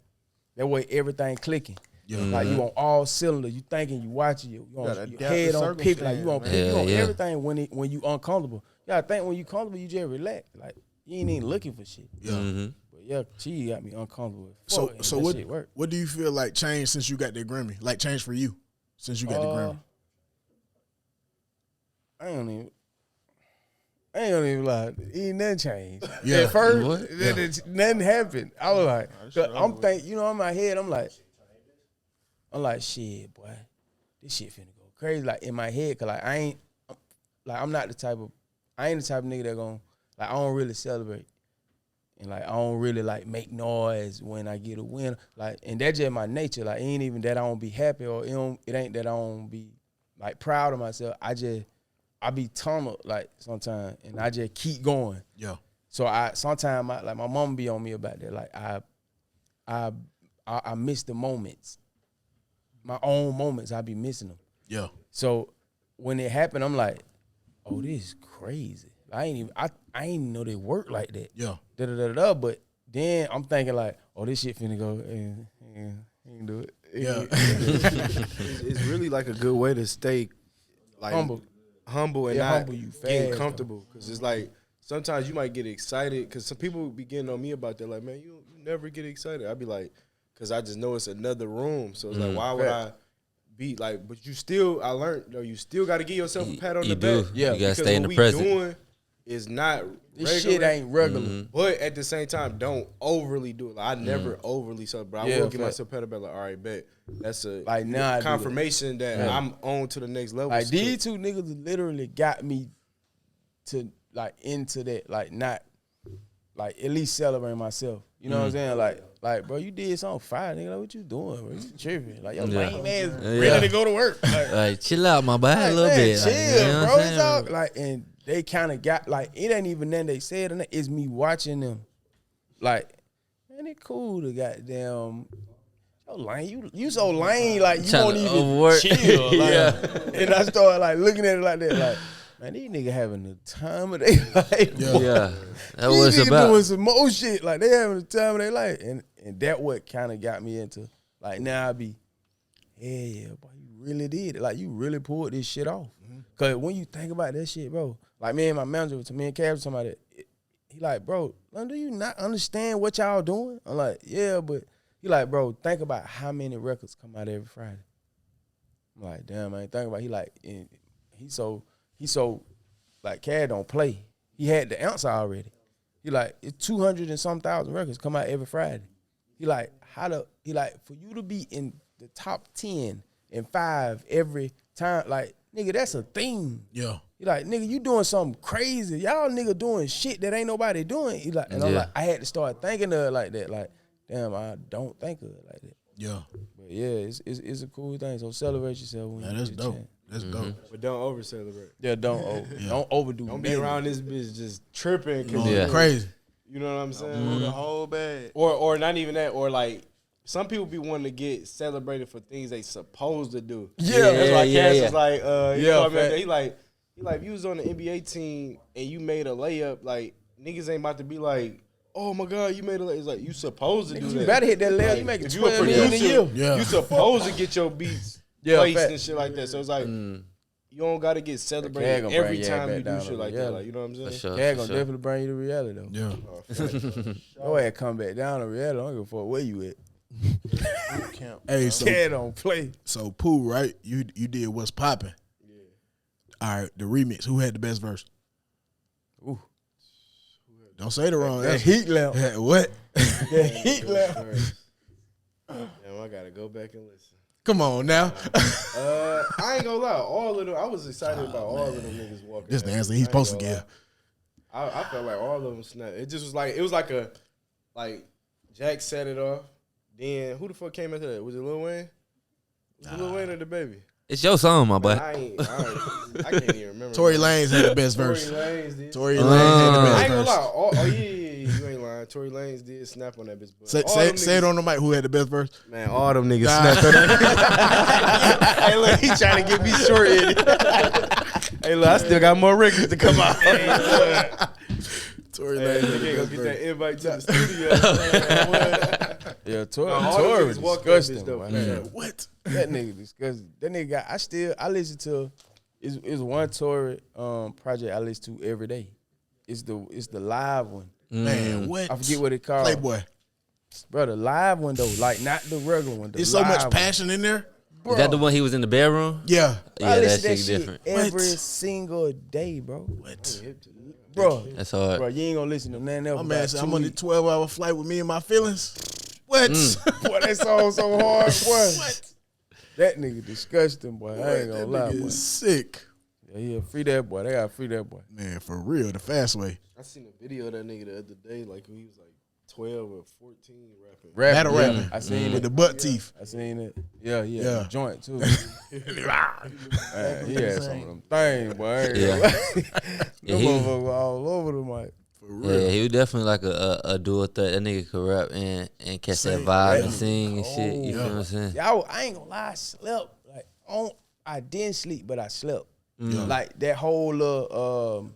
That way everything clicking. Yeah. Like, you on all cylinders. You thinking, you watching, you on gotta your adapt head to on pivot. Like, you on circumstance, pivot, you man. on Yeah, yeah. everything when you uncomfortable. You gotta think when you comfortable, you just relax. Like, you ain't even looking for shit. Yeah. But yeah, she got me uncomfortable. So Fuck, so that what shit work. what do you feel like changed since you got that Grammy? Like changed for you since you got the Grammy? I ain't gonna even lie. Ain't nothing changed. Yeah. At first, What? nothing happened. I was like, I'm thinking, you know, in my head, I'm like, shit, boy, this shit finna go crazy. Like in my head, cause like I ain't the type of nigga that gon' like I don't really celebrate. And like I don't really like make noise when I get a win. Like, and that's just my nature. Like, it ain't even that I don't be happy or it ain't that I don't be like proud of myself. I be tunneled like sometimes and I just keep going. Yeah. So sometimes like my mom be on me about that. Like I miss the moments. My own moments, I be missing them. Yeah. So when it happened, I'm like, oh, this is crazy. I ain't even know they work like that. Yeah. But then I'm thinking like, oh, this shit finna go. He can do it. Yeah. It's really like a good way to stay like humble and Yeah, not humble you getting fast, comfortable. Because it's like sometimes you might get excited because some people be getting on me about that. Like, man, you never get excited. I be like, because I just know it's another room. So it's like, why would I be like? But you still, I learned though, you still got to give yourself a pat on the back. Yeah, you gotta because stay in what the we present. doing is not This regular, shit ain't regular. but at the same time, don't overly do it. Like, I never overly celebrate. But I will give myself a pat on the back. Like, all right, bet that's a Like, now I do confirmation that I'm on to the next level. Like these two niggas literally got me to like into that, like not like at least celebrating myself. You know what I'm saying? Like, bro, you did something fire, nigga. Like, what you doing, bro? You tripping? Like, your lame ass ready to go to work. Like, chill out, my boy, a little man, bit. chill, like, you know bro. what I'm It's saying? all like, and they kind of got like, it ain't even then they said it. It's me watching them. Like, man, it cool to goddamn. Yo, lame, you so lame. Like, you won't even overwork. chill. Like, Yeah. And I started like looking at it like that, like, man, these niggas having the time of their life. Yeah, that These was niggas about. doing some more shit. Like, they having the time of their life. And that what kind of got me into, like, now I be, yeah, boy, you really did it. Like, you really pulled this shit off. Because when you think about that shit, bro, like, me and my manager, to me and Cav, somebody, he like, bro, do you not understand what y'all doing? I'm like, yeah, but he like, bro, think about how many records come out every Friday. I'm like, damn, I ain't thinking about it. He like, and he so, like, Cav don't play. He had the answer already. He like, it's 200 and some thousand records come out every Friday. He like, for you to be in the top 10 and 5 every time, like, nigga, that's a thing. Yeah. He like, nigga, you doing something crazy. Y'all nigga doing shit that ain't nobody doing. He like, and I'm like, I had to start thinking of it like that. Like, damn, I don't think of it like that. Yeah. But yeah, it's a cool thing. So celebrate yourself when Man, you that's get a dope. chance. That's dope. But don't over celebrate. Yeah, don't overdo. Don't be nothing. around this bitch just tripping. Cause Oh, Yeah. crazy. You know what I'm saying? Blew the whole bag. Or not even that. Or like, some people be wanting to get celebrated for things they supposed to do. Yeah. That's why Yeah, Cass yeah. was like, Yeah, called me fact. he like, if you was on the NBA team and you made a layup, like, niggas ain't about to be like, oh my God, you made a layup. It's like, you supposed to do You that. better hit that layup. Like, You making if you a 12 million a producer, year. Yeah. you supposed to get your beats Yeah, placed fact. and shit like that. So it's like, you don't got to get Cag celebrated gonna every bring your ass time back you do down shit on like that. reality. Like, you know what I'm saying? For sure, Cag for gonna sure. definitely bring you to reality though. Yeah. Your ass come back down to reality. I don't give a fuck where you at. Boot camp. Hey, so Cag don't play. Pooh, right? You did What's Poppin'. Yeah. All right, the remix. Who had the best verse? Ooh. Don't say the wrong That answer. heat lamp. What? That heat lamp. Damn, I got to go back and listen. Come on now. I ain't gonna lie, all of them. I was excited about all of them niggas walking. This the out. answer I he's ain't supposed to gonna give. lie. I felt like all of them snapped. It just was like Jack set it off. Then who the fuck came after that? Was it Lil Wayne? Was it Lil Wayne or the baby? It's your song, my boy. I can't even remember. Tory Lanez had the best Tory verse. Lanez did. Tory Lanez had the I best ain't gonna lie. verse. Oh yeah, you ain't lying. Tory Lanez did snap on that bitch. But all Say them it niggas- on the mic. Who had the best verse? Man, all them niggas snapped on that. Hey, look, he trying to get me short. Hey, look, I still got more records to come out. Tory Hey, Lanez had nigga the ain't gonna best get verse. that invite to the studio. Yeah, Tory all them niggas walk that bitch disgusting. though, boy. for sure. What? That nigga disgusting. That nigga got, I listen to, it's one Tory project I listen to every day. It's the live one. Man, what? I forget what it called. Playboy. Bro, the live one though, like not the regular one. The There's so live much one. passion in there. Is that the one he was in the bedroom? Yeah. I Yeah, that listen to shit shit different. every What? single day, bro. What? Bro, That's hard. bro, you ain't gonna listen to nothing else. My man about said 2 I'm on the weeks. 12-hour flight with me and my feelings. What? Boy, that song so hard, boy. That nigga disgusting, boy. I ain't gonna That lie, nigga boy. is sick. Yeah, free that boy. They gotta free that boy. Man, for real, the fast way. I seen a video of that nigga the other day, like when he was like 12 or 14 rapping. Battle yeah. rapping. I seen With it. the butt teeth. I seen it. Yeah. Yeah. The joint too. Man, he had some of them things, boy. I ain't gonna Yeah. lie. Yeah, Them he- motherfuckers were all over the mic. Yeah, he was definitely like a dual threat. That nigga could rap and catch that Sing. vibe and sing and shit. You feel what I'm saying? Yeah, I ain't gonna lie, I slept. Like I didn't sleep, but I slept. Like that whole little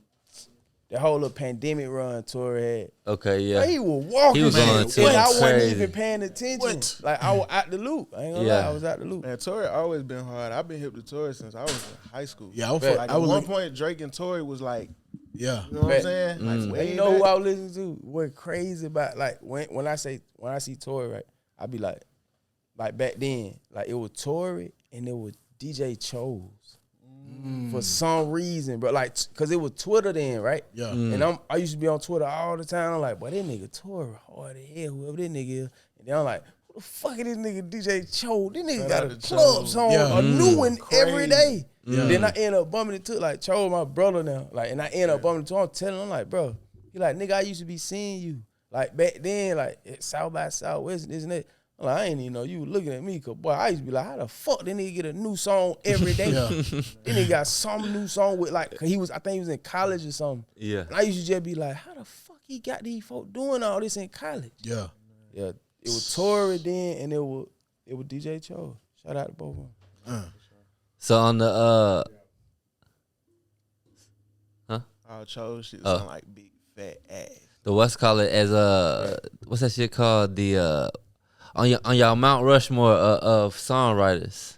pandemic run Tory had. Okay, yeah. He was walking, He was man, going too and I wasn't crazy. even paying attention. What? Like I was out the loop. I ain't gonna Yeah. lie, I was out the loop. Man, Tory always been hard. I've been hip to Tory since I was in high school. Yeah, I was, Like I at was one like, point, Drake and Tory was like, yeah. you know what I'm Fact. saying? Like, way You know who back. I was listening to? What crazy about like when I see Tory, right? I be like, like back then, like it was Tory and it was DJ Chose. For some reason, bro, like, cause it was Twitter then, right? Yeah. And I used to be on Twitter all the time. I'm like, boy, that nigga Tory hard as hell, whoever that nigga is. And then I'm like, who the fuck is this nigga DJ Cho? This nigga got a club song, a new one every day. Yeah. Then I end up bumping into like Cho, my brother now. Like, and I end up bumping into him, telling him, like, bro, he like, nigga, I used to be seeing you. Like back then, like South by Southwest, isn't it? I'm like, I ain't even know you were looking at me, cause boy, I used to be like, how the fuck that nigga get a new song every day? Then he got some new song with like, cause I think he was in college or something. Yeah. And I used to just be like, how the fuck he got these folk doing all this in college? Yeah. Yeah, it was Tory then, and it was DJ Cho. Shout out to both of them. So on the All chose shit sound like big fat ass. the what's call it as what's that shit called, the on y'all Mount Rushmore of songwriters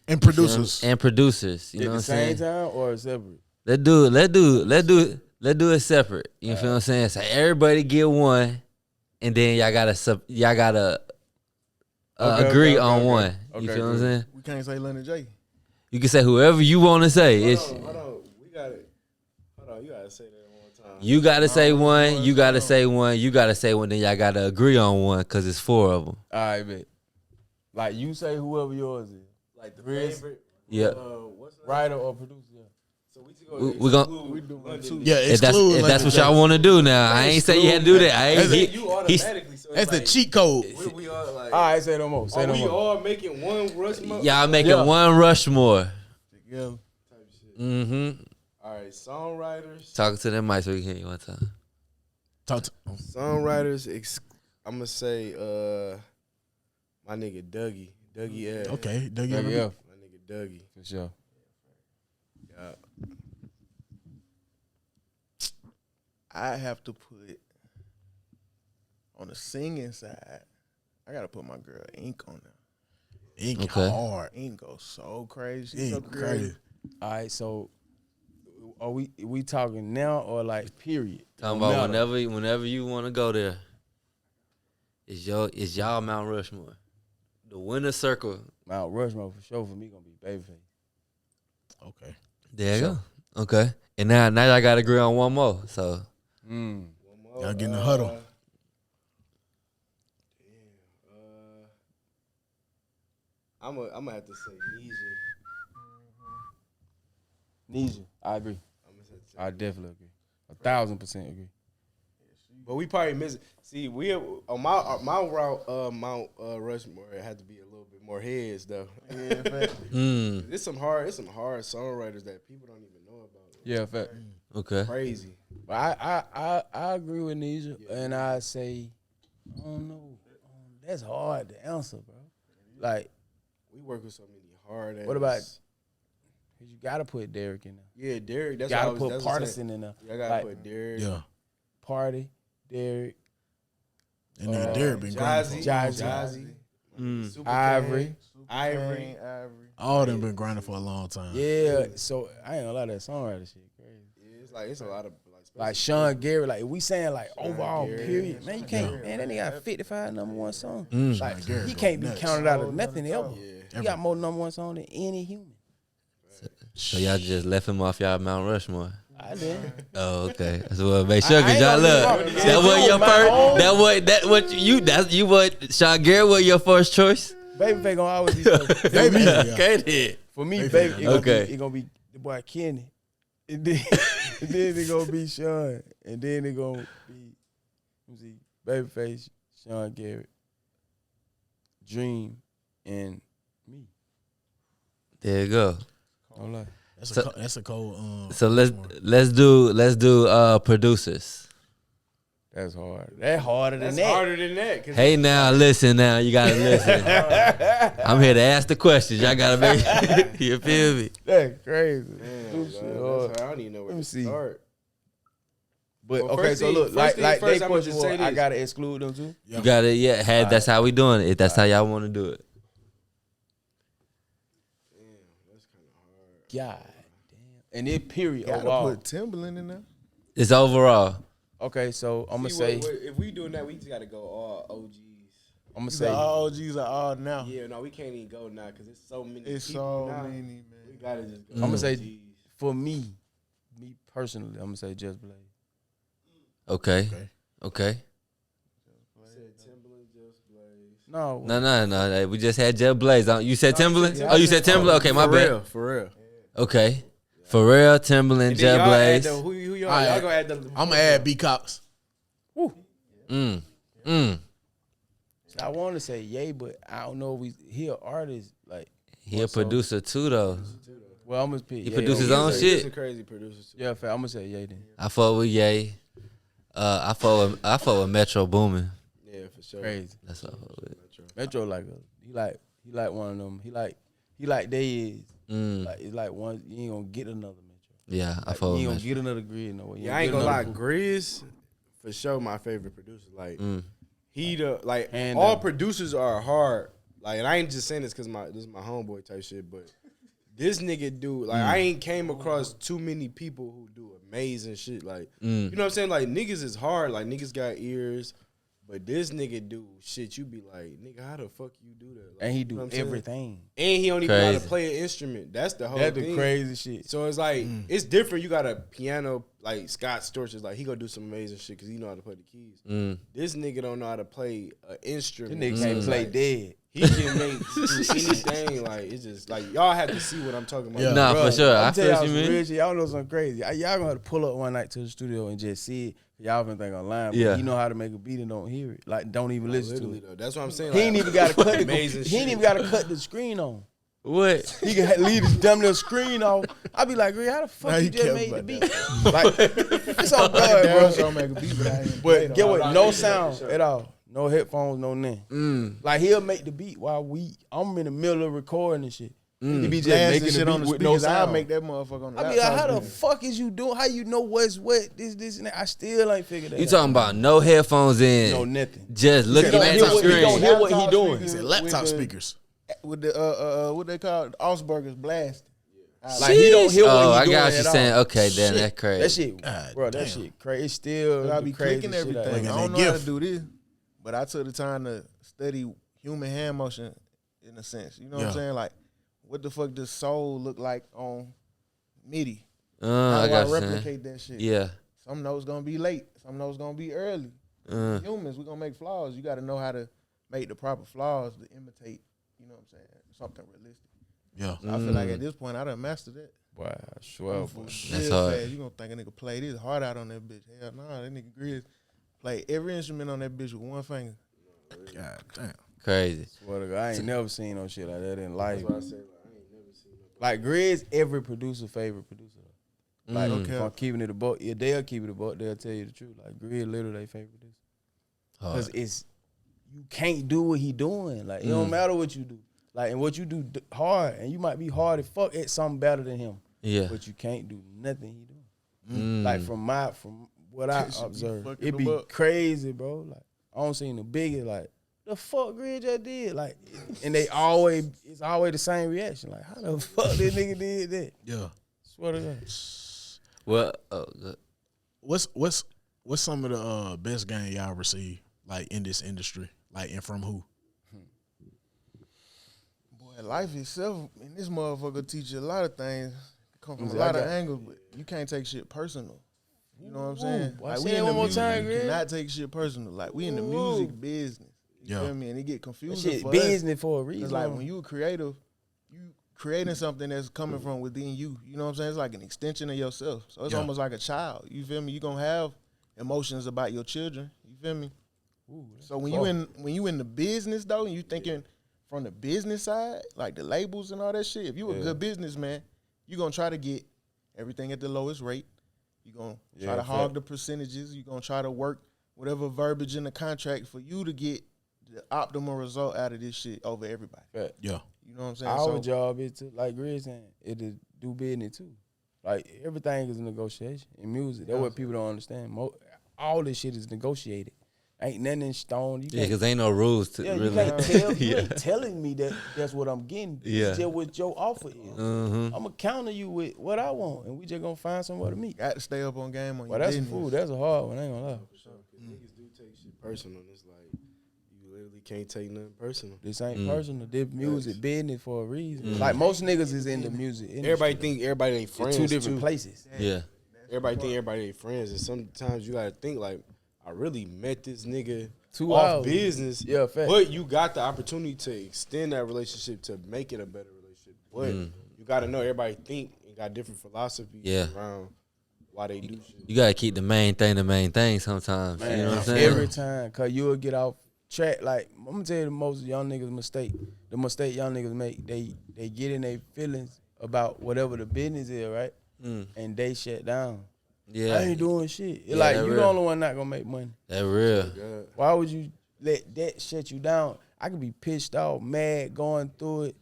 And producers. and producers, you know At what I'm the same saying? time or separate? Let's do it separate. You feel what I'm saying? So everybody get one, and then y'all gotta agree on one. Okay, You feel what I'm cool. saying? We can't say London J. You can say whoever you want to say. Hold on. We got it. Hold on. You gotta say that one time. You gotta say one. You gotta say one. You gotta say one. Then y'all gotta agree on one because it's 4 of them. All right, bet. Like you say whoever yours is. Like the Riz, favorite. Yeah. What's that? writer or producer. Yeah. So we We gon' doing two. Yeah, if that's exclude what y'all want to do now. I ain't say you had to do that. I ain't. You automatically. So That's it's the cheat code. We all like. All right, say no more. Say Are no we more. all making one Rushmore? Y'all making one Rushmore. Yeah. Type shit. Mm-hmm. All right, songwriters. Talking to them mic so we can hear you one time. Talk to, Songwriters. I'm gonna say my nigga Dougie F. okay, Dougie. Yeah, yeah, My nigga Dougie. for sure. Yeah. I have to put on the singing side. I gotta put my girl Ink on there. Ink Okay. hard. Ink goes so crazy. She's so Ink creative. crazy. All right, so are we talking now or like period? Talking No about matter. whenever you want to go there. It's y'all Mount Rushmore. The winner circle. Mount Rushmore for sure for me gonna be Babyface. Okay. There you go. Okay. And now y'all gotta agree on one more. So Y'all get in the huddle. I'm gonna have to say Nisha. Nisha, I agree. I'm gonna say I definitely agree. 1,000% agree. But we probably miss. See, we on my route, Mount Rushmore. It had to be a little bit more heads though. Yeah, fact. It's some hard songwriters that people don't even know about. Yeah, fact. okay. Crazy. But I agree with Nisha, and I say, I don't know. That's hard to answer, bro. Like, We work with so many hard ass. what about? You gotta put Derek in there. Yeah, Derek. That's You gotta what put that's what I'm Partisan in there. saying. I gotta Like, put Derek. Yeah. Party, Derek, And nigga Derek been grinding for Jazzy. Super Ivory. Ivory. all them been grinding for a long time. Yeah. So I ain't gonna lie, that songwriter shit crazy. Yeah, it's a lot of Like Sean Gary, like if we saying like overall Gary. period, man, you can't. Man, that nigga got 55 number one songs. Like Gary he go can't be nuts. counted out of nothing ever. Yeah. He got more number one songs than any human. So y'all just left him off y'all Mount Rushmore. I did. Oh, okay. That's what make sure, I cause ain't y'all gonna look. be That wrong. was your My first. own- That's you what Sean Gary was your first choice. Babyface gonna always be first. Baby, yeah. Okay then. For me, Babyface, baby, okay. it gonna be the boy Kenny. And then, and then it gonna be Sean. And then it gonna be, let me see, Babyface, Sean Garrett, Dream, and me. There you go. Don't lie. That's a cold. So let's do producers. That's hard. That's harder than That's that. harder than that. 'cause Hey now, listen now. You gotta listen. I'm here to ask the questions. Y'all gotta make. You feel me? That's crazy. Damn, Them shit dog, hard. that's hard. I don't even know where Let me to see. start. But Well, okay, first so thing- look, first like thing like first, they I'ma question just say was, I this. gotta exclude them too. You got it. Yeah. That's how we doing it. If that's how y'all want to do it. God damn. And it period Gotta overall. put Timberland in there. It's overall. Okay, so I'm gonna See, say if we doing that, we just gotta go all OGs. I'm gonna The say OGs are all now. Yeah, no, we can't even go now because it's so many It's people so now. many, man. We gotta just go. I'm gonna say OGs. for me personally, I'm gonna say Just Blaze. Okay. Okay. Said Timberland, Just Blaze. No, We just had Jeb Blaze. You said Timberland? Oh, you said Timberland? Okay, my bad. For real. Okay. Pharrell, Timberland, Jeb Blaze. Who y'all? All Y'all right. gonna add the. I'm gonna add B Cox. I want to say Ye, but I don't know if he an artist. Like He a producer too, though. well, I'm gonna pick. He Ye produces his over- own He's shit. a crazy producer too. Yeah, fam, I'm gonna say Ye then. I fuck with Ye. I fuck with Metro Boomin. Yeah, for sure. Crazy. That's what I fuck with. Metro he like one of them. He like they is. Like it's like one you ain't gonna get another Metro. Yeah, I Like, fuck you with ain't gonna Metro. get another Grid no way. You Yeah, ain't I ain't get gonna lie. another- Grizz, for sure, my favorite producer. Like he the like Hand all down. producers are hard. Like, and I ain't just saying this because this is my homeboy type shit, but this nigga do like I ain't came across too many people who do amazing shit. Like you know what I'm saying? Like niggas is hard. Like niggas got ears, but this nigga do shit. You be like, nigga, how the fuck you do that? Like, and he you know do what I'm saying? everything. And he don't even know how to Crazy. play an instrument. That's the whole That's thing. the crazy shit. So it's like it's different. You got a piano like Scott Storch is like he gonna do some amazing shit because he know how to play the keys. This nigga don't know how to play an This instrument. nigga can't play Like, dead. he can make do anything. Like it's just like y'all have to see what I'm talking about. Yeah. Nah, Bruh, for sure. I I'm feel tell what y'all you some mean. real shit. Y'all know something crazy. Y'all gonna have to pull up one night to the studio and just see it. Y'all been think online, but Yeah. he know how to make a beat and don't hear it. Like don't even listen to Literally it. though, that's what I'm saying. He ain't even got to cut the amazing he ain't shit. even got to cut the screen on. What? He can leave his damn little screen off. I be like, how the fuck Nah, you he just kept made the about beat? Like, it's on God, Damn bro. sure make a beat, but I ain't play But get though. what? No sound at all. No headphones, no nothing. Like he'll make the beat while I'm in the middle of recording and shit. He be just Blasting making the shit beat on the with no speakers. I'll sound. make that motherfucker on the I be like, how laptop the speaker. fuck is you doing? How you know what's what? This and that. I still ain't figured that You out. talking about no headphones in? No nothing. Just looking don't at hear the what- he don't screen. hear what he Laptop doing. speakers He said with laptop the- speakers. With the what they call it, Osberger's blast. Like he don't hear what Oh, he I doing got what at you all. saying. Okay, then Shit. that's crazy. That shit, God bro. That damn. shit crazy. It's still I the be crazy clicking shit everything. out I here. don't that know how to gift. do this, but I took the time to study human hand motion in a sense. You know what I'm Yeah. saying? Like, what the fuck does soul look like on MIDI? I How do I got you saying. replicate that shit? Yeah. Some notes gonna be late. Some notes gonna be early. Humans, we gonna make flaws. You got to know how to make the proper flaws to imitate. You know what I'm saying? Something realistic. Yeah. I feel like at this point I done mastered that. Boy, I swear. boy. That's Real hard. fast. You gonna think a nigga play this hard out on that bitch? Hell nah, that nigga Grizz play every instrument on that bitch with one finger. God damn. Crazy. Swear to God, I ain't never seen no shit like that in life. That's why I say like I ain't never seen nobody. Like Grizz, every producer favorite producer. Like Okay. if I'm keeping it a buck, yeah, they'll keep it a buck. They'll tell you the truth. Like Grizz, literally their favorite producer. Because it's you can't do what he doing. Like it don't matter what you do. Like and what you do hard, and you might be hard as fuck at something better than him. Yeah. But you can't do nothing he doing. Like from what I That shit be observed, fucking it be them up. crazy, bro. Like I don't see the biggest like the fuck Grizz just did. Like and it's always the same reaction. Like how the fuck this nigga did that? Yeah. Swear to God. Well, What's some of the best game y'all received like in this industry? Like and from who? Boy, life itself and this motherfucker teach you a lot of things. Come from a I lot of got- angles, but you can't take shit personal. You know what I'm saying? Boy, Like say we that in the one more music, time, you Grizz. cannot take shit personal. Like we in the music business. You Yeah. feel me? And it get That confusing shit for us. business for a It's reason. like when you a creative, you creating something that's coming from within you. You know what I'm saying? It's like an extension of yourself. So it's Yeah. almost like a child. You feel me? You gonna have emotions about your children. You feel me? So when you in the business though, and you thinking from the business side, like the labels and all that shit, if you a good businessman, you gonna try to get everything at the lowest rate. You gonna try to hog the percentages. You gonna try to work whatever verbiage in the contract for you to get the optimal result out of this shit over everybody. Fact. Yeah. You know what I'm saying? Our So job is to, like Grizz saying, it is do business too. Like everything is a negotiation in music. That's what people don't understand. All this shit is negotiated. Ain't nothing in stone. You yeah, can't- because ain't no rules to yeah, you really. can't tell. You Yeah. ain't telling me that that's what I'm getting. Yeah. It's just what your offer is. Mm-hmm. I'm gonna counter you with what I want, and we just gonna find somewhere to meet. got to stay up on game on Well, your that's a business. fool. That's a hard one. I ain't gonna lie. Niggas do take shit personal. It's like you literally can't take nothing personal. This ain't personal. This music business for a reason. Like most niggas is in the music industry. Everybody think everybody ain't friends. Two different too. places. Yeah. Everybody think everybody ain't friends, and sometimes you gotta think like, I really met this nigga 2 off hours. business. Yeah, fact. But you got the opportunity to extend that relationship to make it a better relationship. But you gotta know everybody think and got different philosophies around why they do shit. You gotta keep the main thing sometimes. Man, you know what I'm saying? every time, cause you'll get off track. Like I'm gonna tell you, the most young niggas mistake. The mistake young niggas make, they get in their feelings about whatever the business is, right? And they shut down. Yeah. I ain't doing shit. Yeah, Like that you real. the only one not gonna make money. That real. Why would you let that shut you down? I could be pissed off, mad, going through it,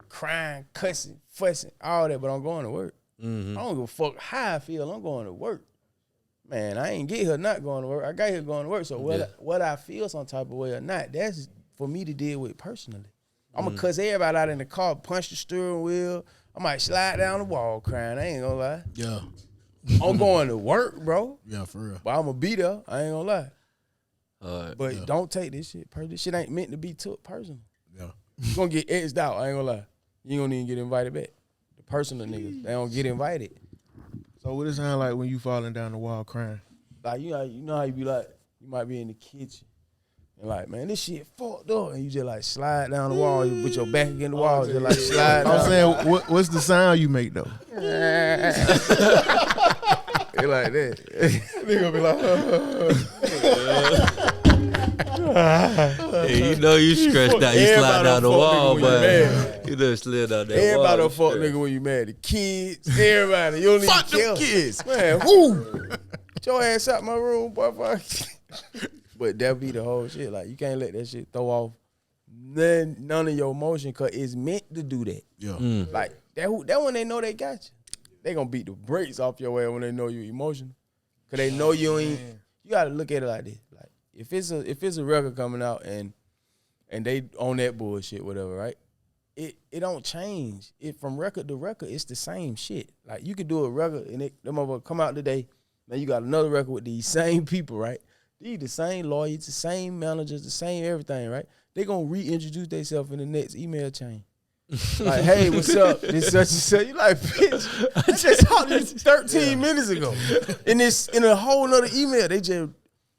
crying, cussing, fussing, all that, but I'm going to work. I don't give a fuck how I feel. I'm going to work. Man, I ain't get here not going to work. I got here going to work. So what I feel some type of way or not, that's for me to deal with personally. I'm going to cuss everybody out in the car, punch the steering wheel. I might slide down the wall crying. I ain't going to lie. Yeah. I'm going to work, bro. Yeah, for real. But I'm going to be there. I ain't going to lie. But Yeah. don't take this shit personal. This shit ain't meant to be took personal. Yeah. You gonna get X'd out. I ain't gonna lie. You ain't gonna even get invited back. The personal niggas, they don't get invited. So what it sound like when you falling down the wall crying? Like you know how you be like, you might be in the kitchen and like, man, this shit fucked up, and you just like slide down the wall, you put your back against the wall, just like slide. I'm down. saying, what's the sound you make though? It like that. Nigga be like, Hey, you know you stretched out. You slide Everybody down the fuck wall, nigga when you but mad. you done slid down that wall. everybody a fuck Straight. nigga when you mad. The kids, everybody. You don't Fuck even them care. kids. Man, whoo! Get your ass out my room, boy. But that be the whole shit. Like, you can't let that shit throw off none of your emotion, because it's meant to do that. Yeah. Like, that when they know they got you. They gonna beat the brakes off your ass when they know you emotional. Because they know you ain't. You got to look at it like this. Like, if it's a record coming out and they on that bullshit, whatever, right? It don't change. It from record to record, it's the same shit. Like, you could do a record and them motherfuckers come out today. Now you got another record with these same people, right? These the same lawyers, the same managers, the same everything, right? They gonna reintroduce themselves in the next email chain. Like, hey, what's up? This such and such. You like, bitch, I just talked to you 13 minutes ago. In a whole nother email,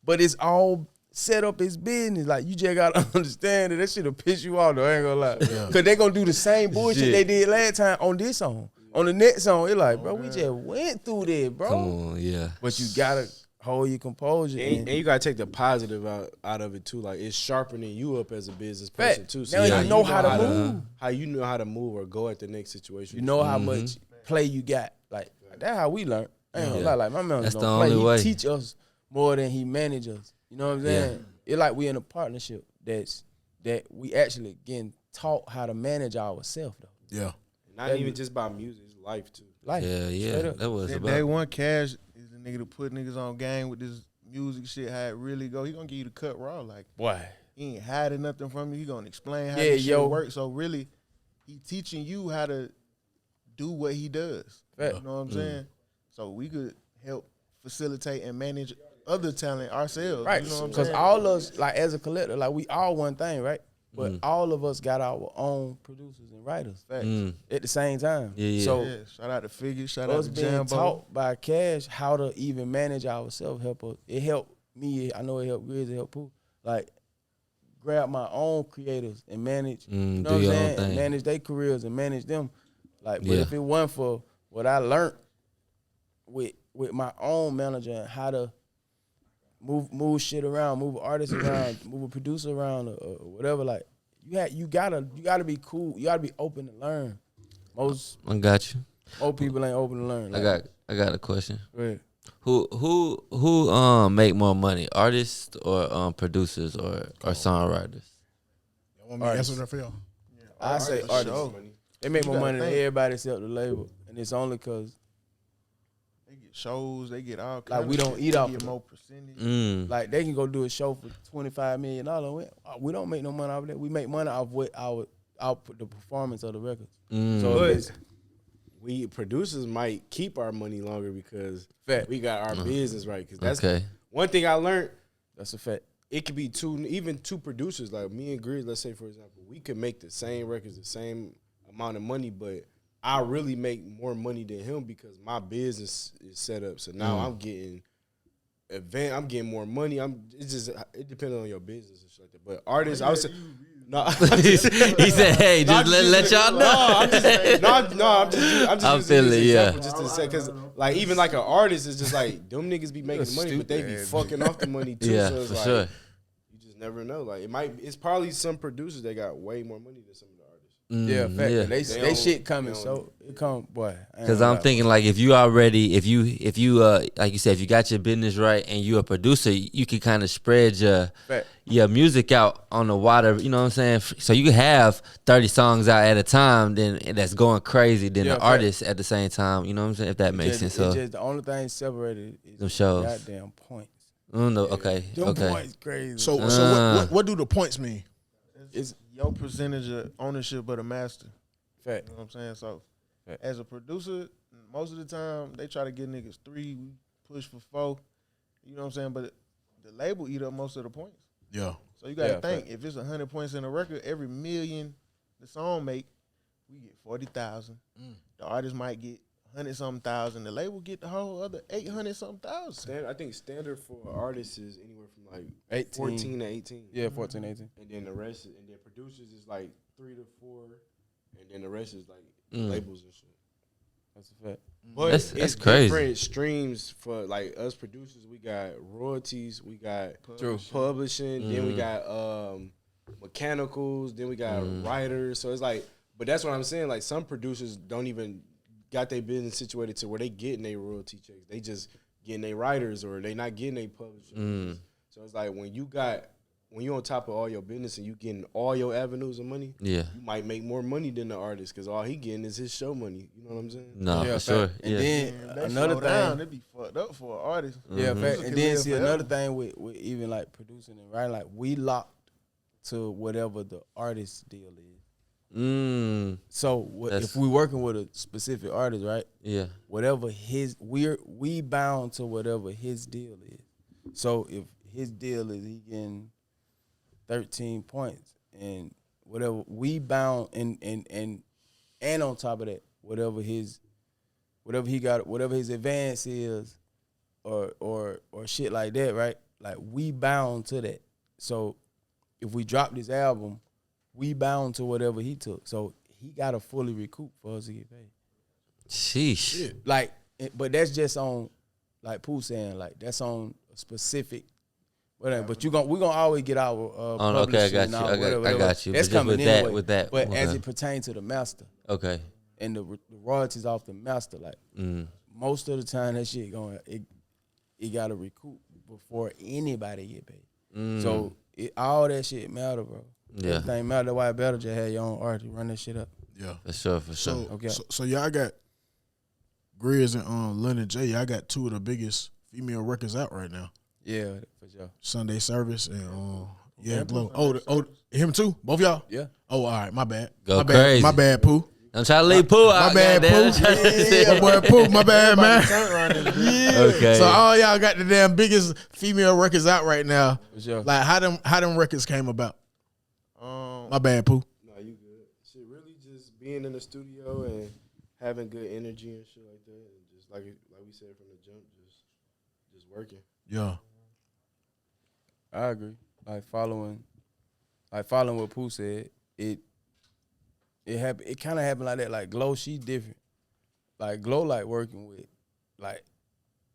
but it's all set up as business. Like, you just gotta understand that shit'll piss you off though, I ain't gonna lie. Yeah. Cause they gonna do the same bullshit Shit. they did last time on this song. On the next song, it's like, bro, we just went through this, bro. Come on, yeah. But you gotta hold your composure. And you gotta take the positive out of it too. Like, it's sharpening you up as a business person Fact. too. Now you know how to move. How you know how to move or go at the next situation. You know how much play you got. Like, that's how we learn. I ain't gonna Yeah. lie. Like, my man That's don't the play. only way. He teach us more than he manage us. You know what I'm saying? It's like we in a partnership that we actually getting taught how to manage ourselves though. Yeah. Not even just about music, it's life too. Like, Yeah, straight yeah. up. That was Day about. one, Cash is the nigga to put niggas on game with this music shit, how it really go. He gonna give you the cut raw. Like, Boy. he ain't hiding nothing from you. He gonna explain how Yeah, this yo. shit works. So really, he teaching you how to do what he does. Fact. You know what I'm saying? So we could help facilitate and manage other talent ourselves. Right. You know what I'm Because saying? all us, like, as a collective, like, we all one thing, right? But all of us got our own producers and writers Facts. at the same time. Yeah, yeah. So Yeah, shout out to Figure, shout out us to being Jambo. taught by Cash how to even manage ourselves help us. It helped me. I know it helped Grizz, it helped Pooh. Like, grab my own creators and manage, you know do what I'm your own saying? thing. And manage their careers and manage them. Like, but Yeah. if it wasn't for what I learned with my own manager and how to move shit around, move artists around, move a producer around, or whatever, like, you gotta be cool. You gotta be open to learn. Most I got you. people ain't open to learn. I got a question. Right. Who make more money, artists or producers or songwriters? Y'all want me to answer that for y'all? I say artists. sure. They make more gotta money than think. everybody except the label, and it's only because They get shows, they get all kinds we of don't shit. eat They off get of it. more percentage. like they can go do a show for $25 million. We don't make no money off of that. We make money off what our the performance of the records. So But it's we producers might keep our money longer because Fact. we got our business right. Because that's Okay. one thing I learned. that's a fact. it could be two producers, like me and Grizz, let's say, for example, we could make the same records, the same amount of money, but I really make more money than him because my business is set up. So now I'm getting more money. It depends on your business and shit like that. But artists, I would say, no. He said, "Hey, just let y'all know." I'm just using this example just to say, because like even like an artist is just like them niggas be making money, but they be fucking off the money too. Yeah, so it's for like sure. you just never know. Like it's probably some producers that got way more money than some of the artists. Yeah, fact. Yeah. They shit coming, so it come, boy. Because I'm thinking like if you like you said, if you got your business right and you a producer, you can kind of spread your music out on the water. You know what I'm saying? So you can have 30 songs out at a time, then that's going crazy. Then the artist at the same time. You know what I'm saying? If that makes sense. So just the only thing separated is them shows. Goddamn points. No, okay, Them okay. points crazy. So what do the points mean? It's your percentage of ownership of the master. Fact. You know what I'm saying? So, as a producer, most of the time, they try to get niggas 3, we push for 4. You know what I'm saying? But the label eat up most of the points. Yeah. So, you got to think, if it's 100 points in a record, every million the song make, we get 40,000. The artist might get 100-something thousand. The label get the whole other 800-something thousand. I think standard for artists is anywhere from like 18. 14 to 18. Yeah, 14, 18. And then the rest, and then producers is like 3 to 4, and then the rest is like labels and shit. That's a fact. But That's it's crazy. different streams for like us producers. We got royalties, we got publishing, then we got mechanicals, then we got writers. So it's like, but that's what I'm saying. Like some producers don't even got their business situated to where they getting their royalty checks. They just getting their writers or they not getting their publishers. So it's like when you on top of all your business and you getting all your avenues of money, Yeah. you might make more money than the artist because all he getting is his show money. You know what I'm saying? No, Yeah, for sure. And Yeah. then That another slow down, thing. it be fucked up for an artist. Yeah, fact. Can And then live see forever. another thing with even like producing and writing, like we locked to whatever the artist deal is. So if we working with a specific artist, right? Yeah. Whatever we bound to whatever his deal is. So if his deal is he getting 13 points and whatever we bound and on top of that, whatever his advance is or shit like that, right? Like we bound to that. So if we drop this album, we bound to whatever he took. So he gotta fully recoup for us to get paid. Sheesh. Like, but that's just on, like Pooh saying, like that's on a specific. Whatever. But we're gonna always get our Okay, I got you. I got you. That's But just coming with that. But as okay. it pertains to the master Okay. and the royalties off the master, like most of the time that shit it gotta recoup before anybody get paid. So all that shit matter, bro. Yeah. Everything matter. That's why it better just have your own artist run that shit up. Yeah. For sure. So, Okay. so y'all got Grizz and London J. Y'all got 2 of the biggest female records out right now. Yeah, for sure. Sunday Service and Glow. Oh, him too? Both y'all? Yeah. Oh, all right. My bad. Go my crazy. bad. My bad, Pooh. I'm trying to leave Pooh out. My bad, goddamn. Pooh. Yeah, boy, Pooh. My bad, man. Okay. So all y'all got the damn biggest female records out right now. For sure. Like how them records came about. My bad, Pooh. No, you good. Shit, really just being in the studio and having good energy and shit like that, and just like we said from the jump, just working. Yeah. I agree. Like following what Pooh said, it happened. It kind of happened like that. Like Glow, she different. Like Glow, like working with, like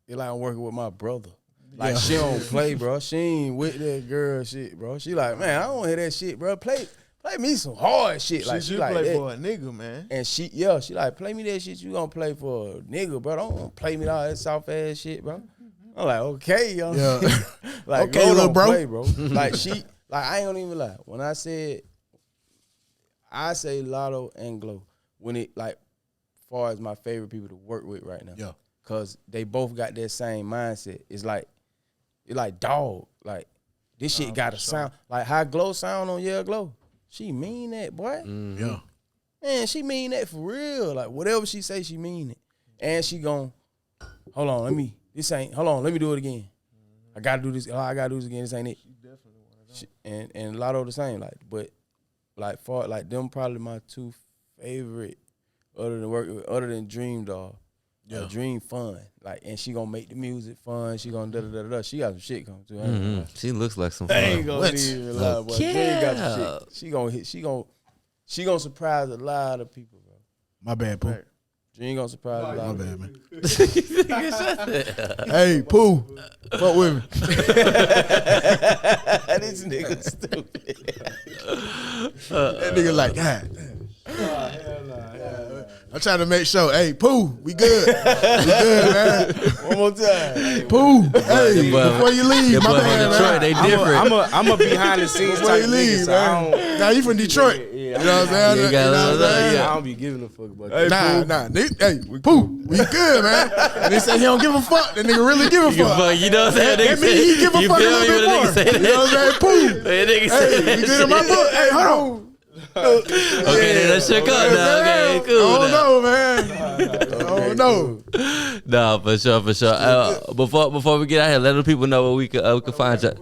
it like I'm working with my brother. Like she don't play, bro. She ain't with that girl shit, bro. She like, man, I don't hear that shit, bro. Play me some hard shit. Like she like play that. for a nigga, man. And she like, play me that shit you gonna play for a nigga, bro. Don't play me all that soft ass shit, bro. I'm like, okay, yo. Yeah. Like, Okay, Glow little don't bro. play, bro. Like I ain't gonna even lie. When I say Lotto and Glow, when it like far as my favorite people to work with right now. Yeah. Cause they both got that same mindset. It's like dog. Like this shit got a sound. Like how Glow sound on Yeah Glow. She mean that, boy. Yeah. Man, she mean that for real. Like whatever she say, she mean it. And she gon' let me do it again. I gotta do this. Oh, I gotta do this again. This ain't it. Definitely one of them. And a lot of the same. Like, but like for like them probably my two favorite other than Dream Dog. Yeah. Dream fun. Like, and she gonna make the music fun. She gonna da. She got some shit coming too. I ain't gonna lie. She looks like some I fun. ain't gonna even lie, boy. Dream got Yeah. some shit. She gonna surprise a lot of people, bro. My bad, Pooh. Dream gonna surprise a lot My of bad, people. man. Hey, Pooh, fuck with me. This nigga stupid. That nigga like, God damn. I'm trying to make sure. Hey, Pooh, we good. We good, man. One more time. Pooh, hey, boy- before you leave, Them my boys from bad, Detroit, man. they different. I'm a behind the scenes Before type you nigga, leave, so I man. don't. Now you from Detroit. You know what I'm saying? You got You know what I'm saying? yeah. I don't be giving a fuck about that. Nah. Hey, Pooh, we good, man. And they say he don't give a fuck. That nigga really give a fuck. You know what I'm saying? That mean he give a You fuck a feel little me bit when a more. nigga say You know what I'm saying? Pooh. That nigga say Hey, that you did in my shit. book. Hey, hold on. Okay, then that shit come now. Okay, cool. I don't now. know, man. I don't know. Nah, for sure. Before we get out here, let the people know where we can find you.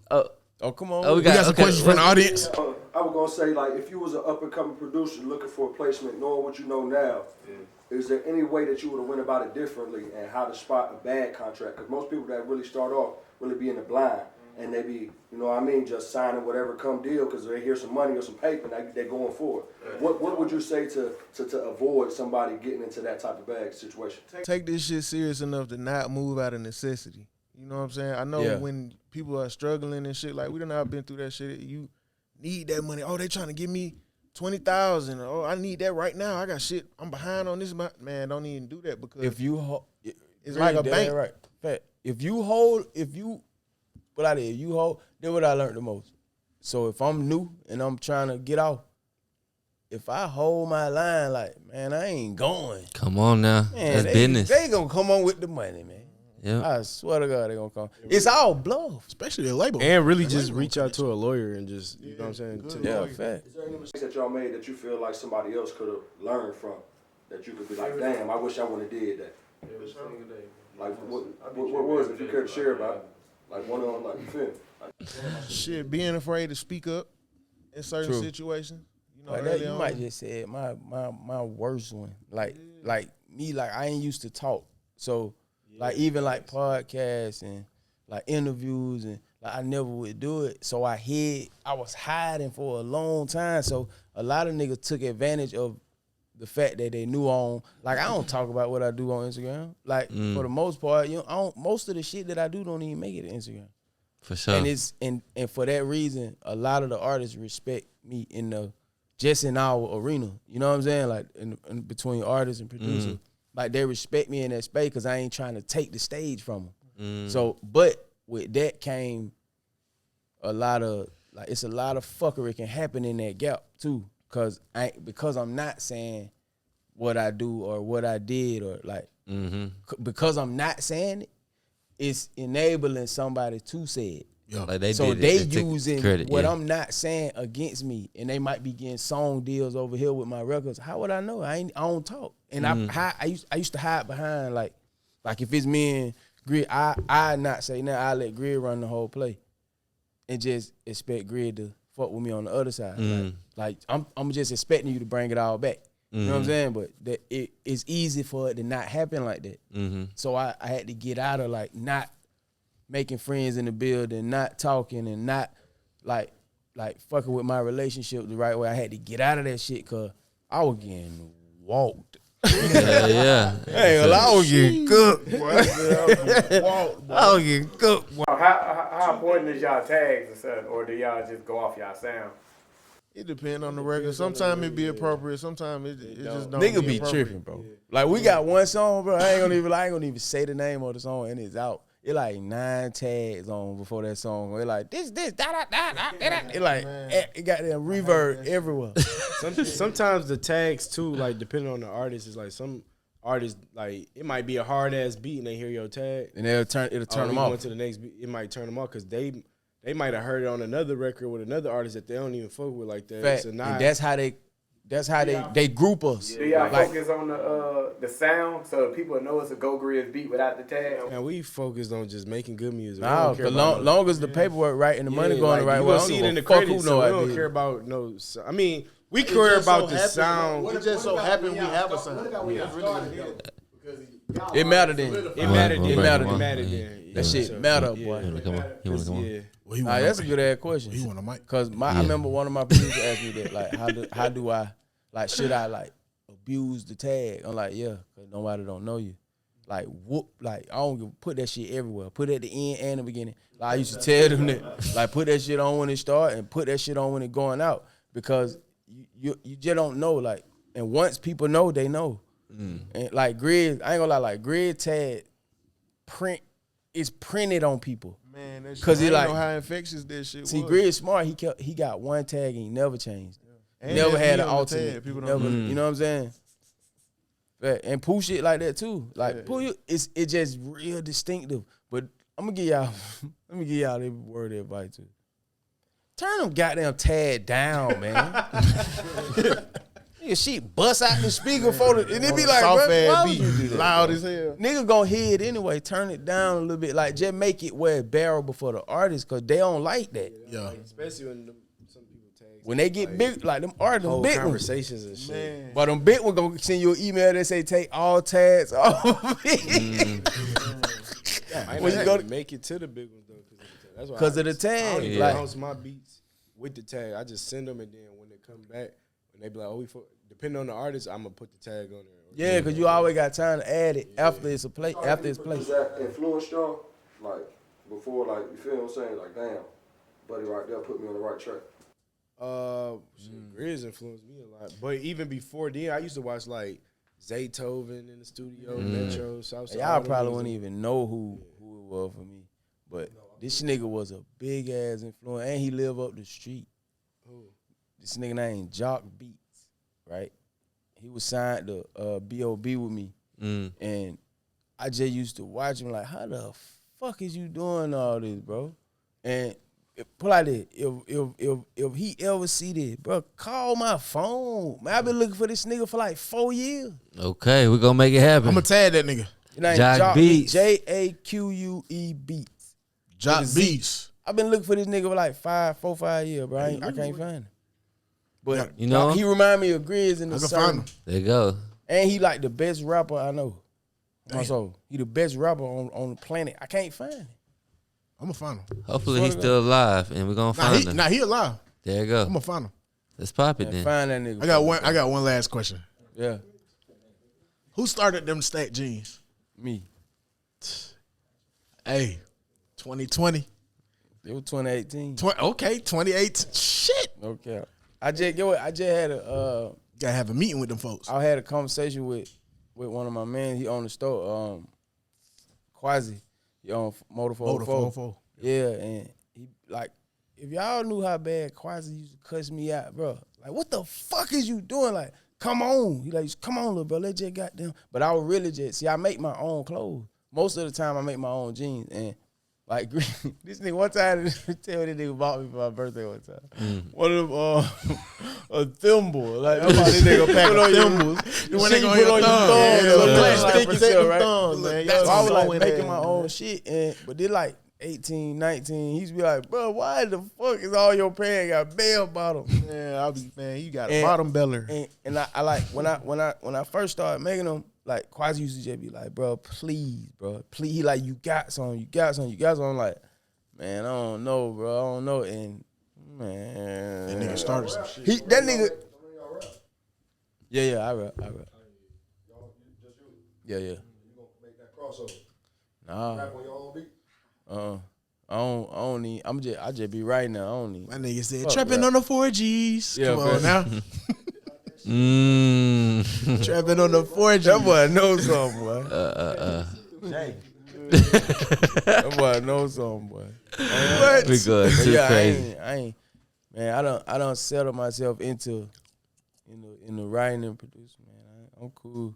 Oh, come on. We We got some questions from the audience. I was gonna say, like, if you was an up and coming producer looking for a placement, knowing what you know now, is there any way that you would have went about it differently and how to spot a bad contract? Because most people that really start off really be in the blind, and they be, you know what I mean, just signing whatever come deal because they hear some money or some paper and they going for it. What would you say to avoid somebody getting into that type of bad situation? Take this shit serious enough to not move out of necessity. You know what I'm saying? I know when people are struggling and shit, like we done all been through that shit. You need that money. Oh, they trying to give me 20,000. Oh, I need that right now. I got shit. I'm behind on this. Man, don't even do that because If you it's like a bank. right. Fact. If you hold, then what I learned the most. So if I'm new and I'm trying to get off, if I hold my line, like, man, I ain't going. Come on now. Man, That's business. They gonna come on with the money, man. Yeah. I swear to God, they gonna come. It's all bluff. Especially the label. And really just reach out to a lawyer and just, you know what I'm saying? Yeah, fact. Is there any mistakes that y'all made that you feel like somebody else could have learned from? That you could be like, damn, I wish I wouldn't have did that. Like, what was it, if you care to share about it? Like, one on, like, you feel me? Like, Shit, being afraid to speak up in certain True. situations. You know, Like that, early you on. might just say it, my worst one. Like me, like I ain't used to talk. So like even like podcasts and like interviews and like I never would do it. So I was hiding for a long time. So a lot of niggas took advantage of the fact that they knew on, like I don't talk about what I do on Instagram. Like for the most part, you know, most of the shit that I do don't even make it to Instagram. For sure. And it's and for that reason, a lot of the artists respect me just in our arena. You know what I'm saying? Like in between artists and producers, like they respect me in that space because I ain't trying to take the stage from them. So, but with that came a lot of it's a lot of fuckery can happen in that gap too. Because I'm not saying what I do or what I did or like because I'm not saying it, it's enabling somebody to say it. Yeah. Like they So did they it. They took using credit, what yeah. I'm not saying against me, and they might be getting song deals over here with my records. How would I know? I don't talk, and I used to hide behind like if it's me and Grid, I not say nothing. I let Grid run the whole play, and just expect Grid to fuck with me on the other side. Like I'm just expecting you to bring it all back. You know what I'm saying? But that it's easy for it to not happen like that. So I had to get out of like not making friends in the building, not talking, and not like fucking with my relationship the right way. I had to get out of that shit because I was getting walked. Yeah. Hey, I was getting cooked. I was getting cooked. How important is y'all tags and stuff, or do y'all just go off y'all sound? It depends on the record. Sometimes it be appropriate. Sometimes it just don't Nigga be be appropriate. tripping, bro. Like we got one song, bro. I ain't gonna even say the name of the song, and it's out. It like 9 tags on before that song. It like this, da da da da da. It like it got that reverb everywhere. Sometimes the tags too, like depending on the artist, is like some artists like it might be a hard ass beat and they hear your tag And it'll turn them off. Going to the next beat, it might turn them off because they might have heard it on another record with another artist that they don't even fuck with like that. Fact. So now And that's how they that's how they group us. Do y'all focus on the sound so people know it's a GoGrizzly beat without the tag? And we focused on just making good music. Nah, cause long as the paperwork right and the money going the right way, you see it in the credits. So we don't care about I mean, we care about the sound. It just so happened we have a sound. It mattered then. It mattered then. That shit matter, boy. You wanna come on? Yeah. Well, Nah, that's a good ass question. He want a mic. Cause I remember one of my producers asked me that, like, how do I, like, should I like abuse the tag? I'm like, yeah, cause nobody don't know you. Like, whoop, like, I don't put that shit everywhere. Put it at the end and the beginning. Like, I used to tell them that, like, put that shit on when it start and put that shit on when it going out, because you just don't know, like, and once people know, they know. And like Grizz, I ain't gonna lie, like Grizz tag is printed on people. Man, that shit, Cause he I like know how infectious this shit see was. Grizz smart. He got one tag and he never changed. And Never that's had me an on the alternate. tag. People Never, don't know. you know what I'm saying? And Pooh shit like that too. Like Pooh, it's just real distinctive. But I'm gonna give y'all, let me give y'all this word of advice too. Turn them goddamn tag down, man. Nigga, shit bust out the speaker for the, and it be like, soft bro, why ass would you do beat, that? loud as hell. Nigga gonna hear it anyway. Turn it down a little bit. Like, just make it where it's bearable for the artist, because they don't like that. Yeah. Especially when some people tag. When they get big, like them artists, them Whole big ones. conversations and shit. Man. But them big ones gonna send you an email that say take all tags off of it. I When you ain't go to make it to the big ones though, that's why 'Cause of the I tag, don't even like- bounce my beats with the tag. I just send them, and then when they come back, when they be like, "Oh, depending on the artist, I'm gonna put the tag on there." Yeah, because you always got time to add it after it's a play. After it's Does placed. that influence y'all? Like, before, like, you feel what I'm saying? Like, damn, buddy right there put me on the right track. Grizz influenced me a lot, but even before then, I used to watch like Zaytoven in the studio, Metro, Southside. Y'all probably wouldn't even know who it was for me. But this nigga was a big ass influence, and he live up the street. This nigga named Jock Beatz, right? He was signed to B.O.B. with me, and I just used to watch him like, how the fuck is you doing all this, bro? And put like this, if he ever see this, bro, call my phone. Man, I've been looking for this nigga for like 4 years. Okay, we're gonna make it happen. I'm gonna tag that nigga. His name Jock Beatz. Jaque Beats. Jock With a Z. Beats. I've been looking for this nigga for like 5 years, bro. I can't find him. But You know he remind me of Grizz in the I can sun. find him. There you go. And he like the best rapper I know. Also, he the best rapper on the planet. I can't find him. I'm gonna find him. Hopefully he's still alive, and we're gonna find him. He alive. There you go. I'm gonna find him. Let's pop it Man, then. find that nigga. I got one last question. Yeah, Who started them stack jeans? me. Hey, 2020. It was 2018. Okay, 2018. Shit. Okay. I just had a Gotta have a meeting with them folks. I had a conversation with one of my men. He owned the store, Quasi. He owned Motor 404. Yeah, and he like, if y'all knew how bad Quasi used to cuss me out, bro. Like, what the fuck is you doing? Like, come on. He like, come on, little bro. Let's just goddamn. But I was really just, see, I make my own clothes. Most of the time, I make my own jeans. And like, this nigga, one time, tell me this nigga bought me for my birthday one time. One of them, a thimble. Like, that's why this nigga pack of thimbles. When Shit they go you on your thumbs. thumbs, Yeah, yeah, like, protect yourself, them right? thumbs, man. So I was like Y'all making my own shit. But then like 18, 19, he used to be like, bro, why the fuck is all your pants got bell bottom? Man, you got a bottom beller. And I like when I first started making them, like Quasi used to just be like, bro, please. He like, you got some. I'm like, man, I don't know, bro. I don't know. And man, That nigga started some shit. that nigga. Yeah, I rap. Yeah. You gonna make that crossover? Nah. Rap on your own beat? I don't need. I just be right now. I don't need. My nigga said, Fuck trapping rap. on the 4Gs. Yeah, Come on now. Trapping on the 4Gs. That boy knows something, boy. That boy knows something, boy. What? We good. Too Yeah, crazy. I ain't. Man, I don't settle myself into in the writing and producing, man. I'm cool.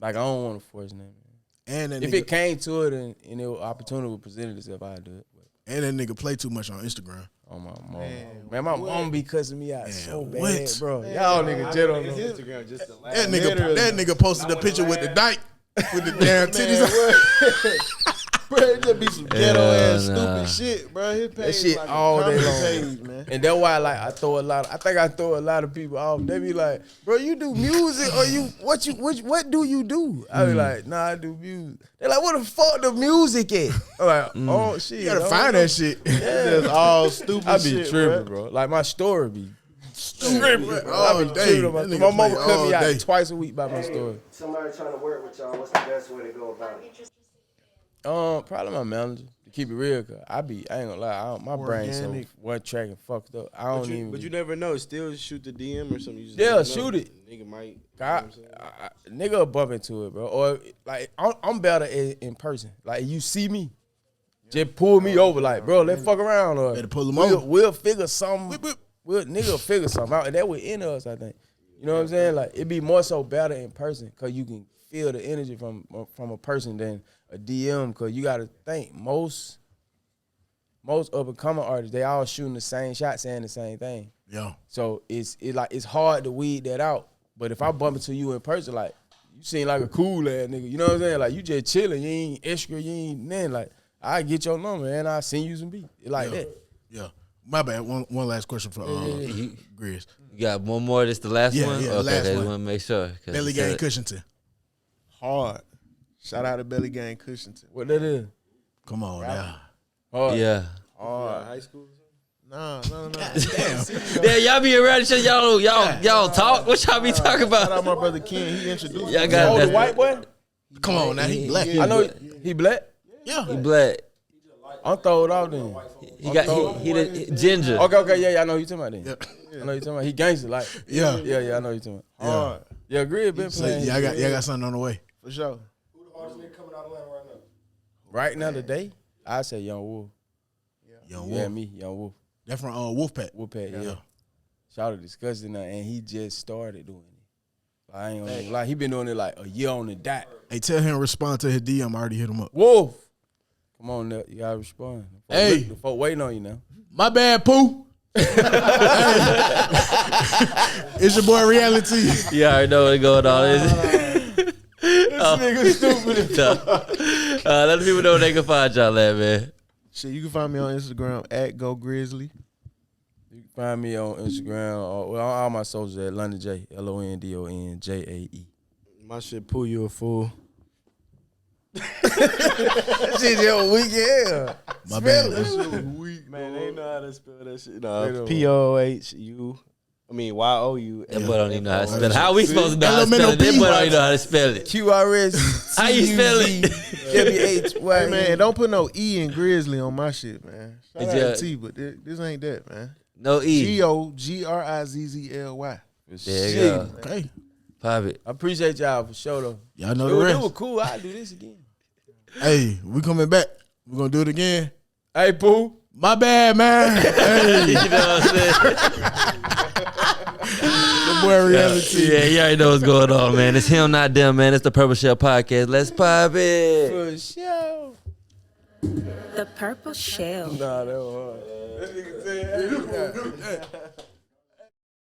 Like, I don't want to force nothing, man. And that If nigga, it came to it and the opportunity would present itself, I'd do it. But And that nigga play too much on Instagram. Oh my mom. Man, my mom be cussing me out so bad, what? bro. Y'all niggas jet on Instagram just to laugh. That nigga posted a picture with the dyke with the damn titties. Bro, it just be some ghetto ass stupid shit, bro. His page That shit like all day long. page, man. And that's why like I throw a lot of people off. They be like, bro, you do music or what do you do? I be like, nah, I do music. They're like, what the fuck the music at? I'm like, oh shit. You gotta find that shit. It's just all stupid I be shit, tripping, bro. bro. Like my story be Tripping all day. tripping. That nigga My mama play cut all me out day. twice a week by my story. Somebody trying to work with y'all, what's the best way to go about it? Probably my manager. To keep it real, cause I ain't gonna lie, my brain so Organic. one track and fucked up. I don't even. But you never know. Still shoot the DM or something. You just Yeah, never know. shoot it. Nigga might. You know I, what I'm saying? nigga will bump into it, bro. Or like I'm better in person. Like you see me, just pull me over. Like, bro, let's fuck around. Or Better pull 'em over. We'll figure something. Whip, whip. Nigga will figure something out, and that would end us. I think. You know what I'm saying? Like it be more so better in person, cause you can feel the energy from a person than a DM. Cause you got to think most up and coming artists, they all shooting the same shot, saying the same thing. Yeah. So it's hard to weed that out. But if I bump into you in person, like you seem like a cool ass nigga, you know what I'm saying? Like you just chilling, you ain't extra, you ain't nothing. Like I get your number and I send you some beat. Like that. Yeah. My bad. One last question for Grizz. You got one more. This the last Yeah, one. yeah, Okay, last just one. want to make sure. Belly Gang Cushington. Hard. Shout out to Belly Gang Cushington. What that is? Come on now. Hard. Yeah. High school. No. Yeah, y'all be around each other. Y'all talk. What y'all be talking Shout out about? my brother Ken. He introduced Y'all me. got Oh, that. the white boy? Come on now. He black. I know he black. Yeah. He black. I'm throwed off then. He got he the ginger. Okay, yeah, I know who you talking about then. I know you talking about. He gangster, like. Yeah. I know you talking about. Hard. Yeah, Grid been So, playing. y'all got something on the way. For sure. Who the hardest nigga coming out of Atlanta right now? Right now today, I say Young Wolf. Young Yeah, Wolf. me, Young Wolf. That from Wolfpack. Wolfpack, yeah. Yeah. Shout out discussing that, and he just started doing it. I ain't gonna lie, he been doing it like a year on the dot. Hey, tell him to respond to his DM. I already hit him up. Wolf, come on, now, you gotta respond. Hey. The folk waiting on you now. My bad, Pooh. It's your boy Reality. You already know what's going on. This nigga stupid. Let the people know where they can find y'all at, man. Shit, you can find me on Instagram at GoGrizzly. You can find me on Instagram or all my socials at London J, LONDONJAE. My shit, Pooh, you a fool. Shit, yo, weak yeah. My bad. Man, they know how to spell that shit. No, POHU. I mean YOU. That boy don't even know how to spell it. How we supposed to know how to spell it? Elemental That boy don't even know how to spell it. QRS. How you spell it? WHY. Hey, man, don't put no E in Grizzly on my shit, man. Shout Is out your- to T, but this ain't that, man. No E. GOGRIZZLY. There you go. Okay. Pop it. I appreciate y'all for sure though. Y'all know It the was rest. cool. I'll do this again. Hey, we coming back. We're going to do it again. Hey, Pooh. My bad, man. Hey, You know what I'm saying? the boy Reality. Yeah, you already know what's going on, man. It's him, not them, man. It's the Purple Shell Podcast. Let's pop it. For sure. The Purple Shell. Nah, that was hard. That nigga said, hey,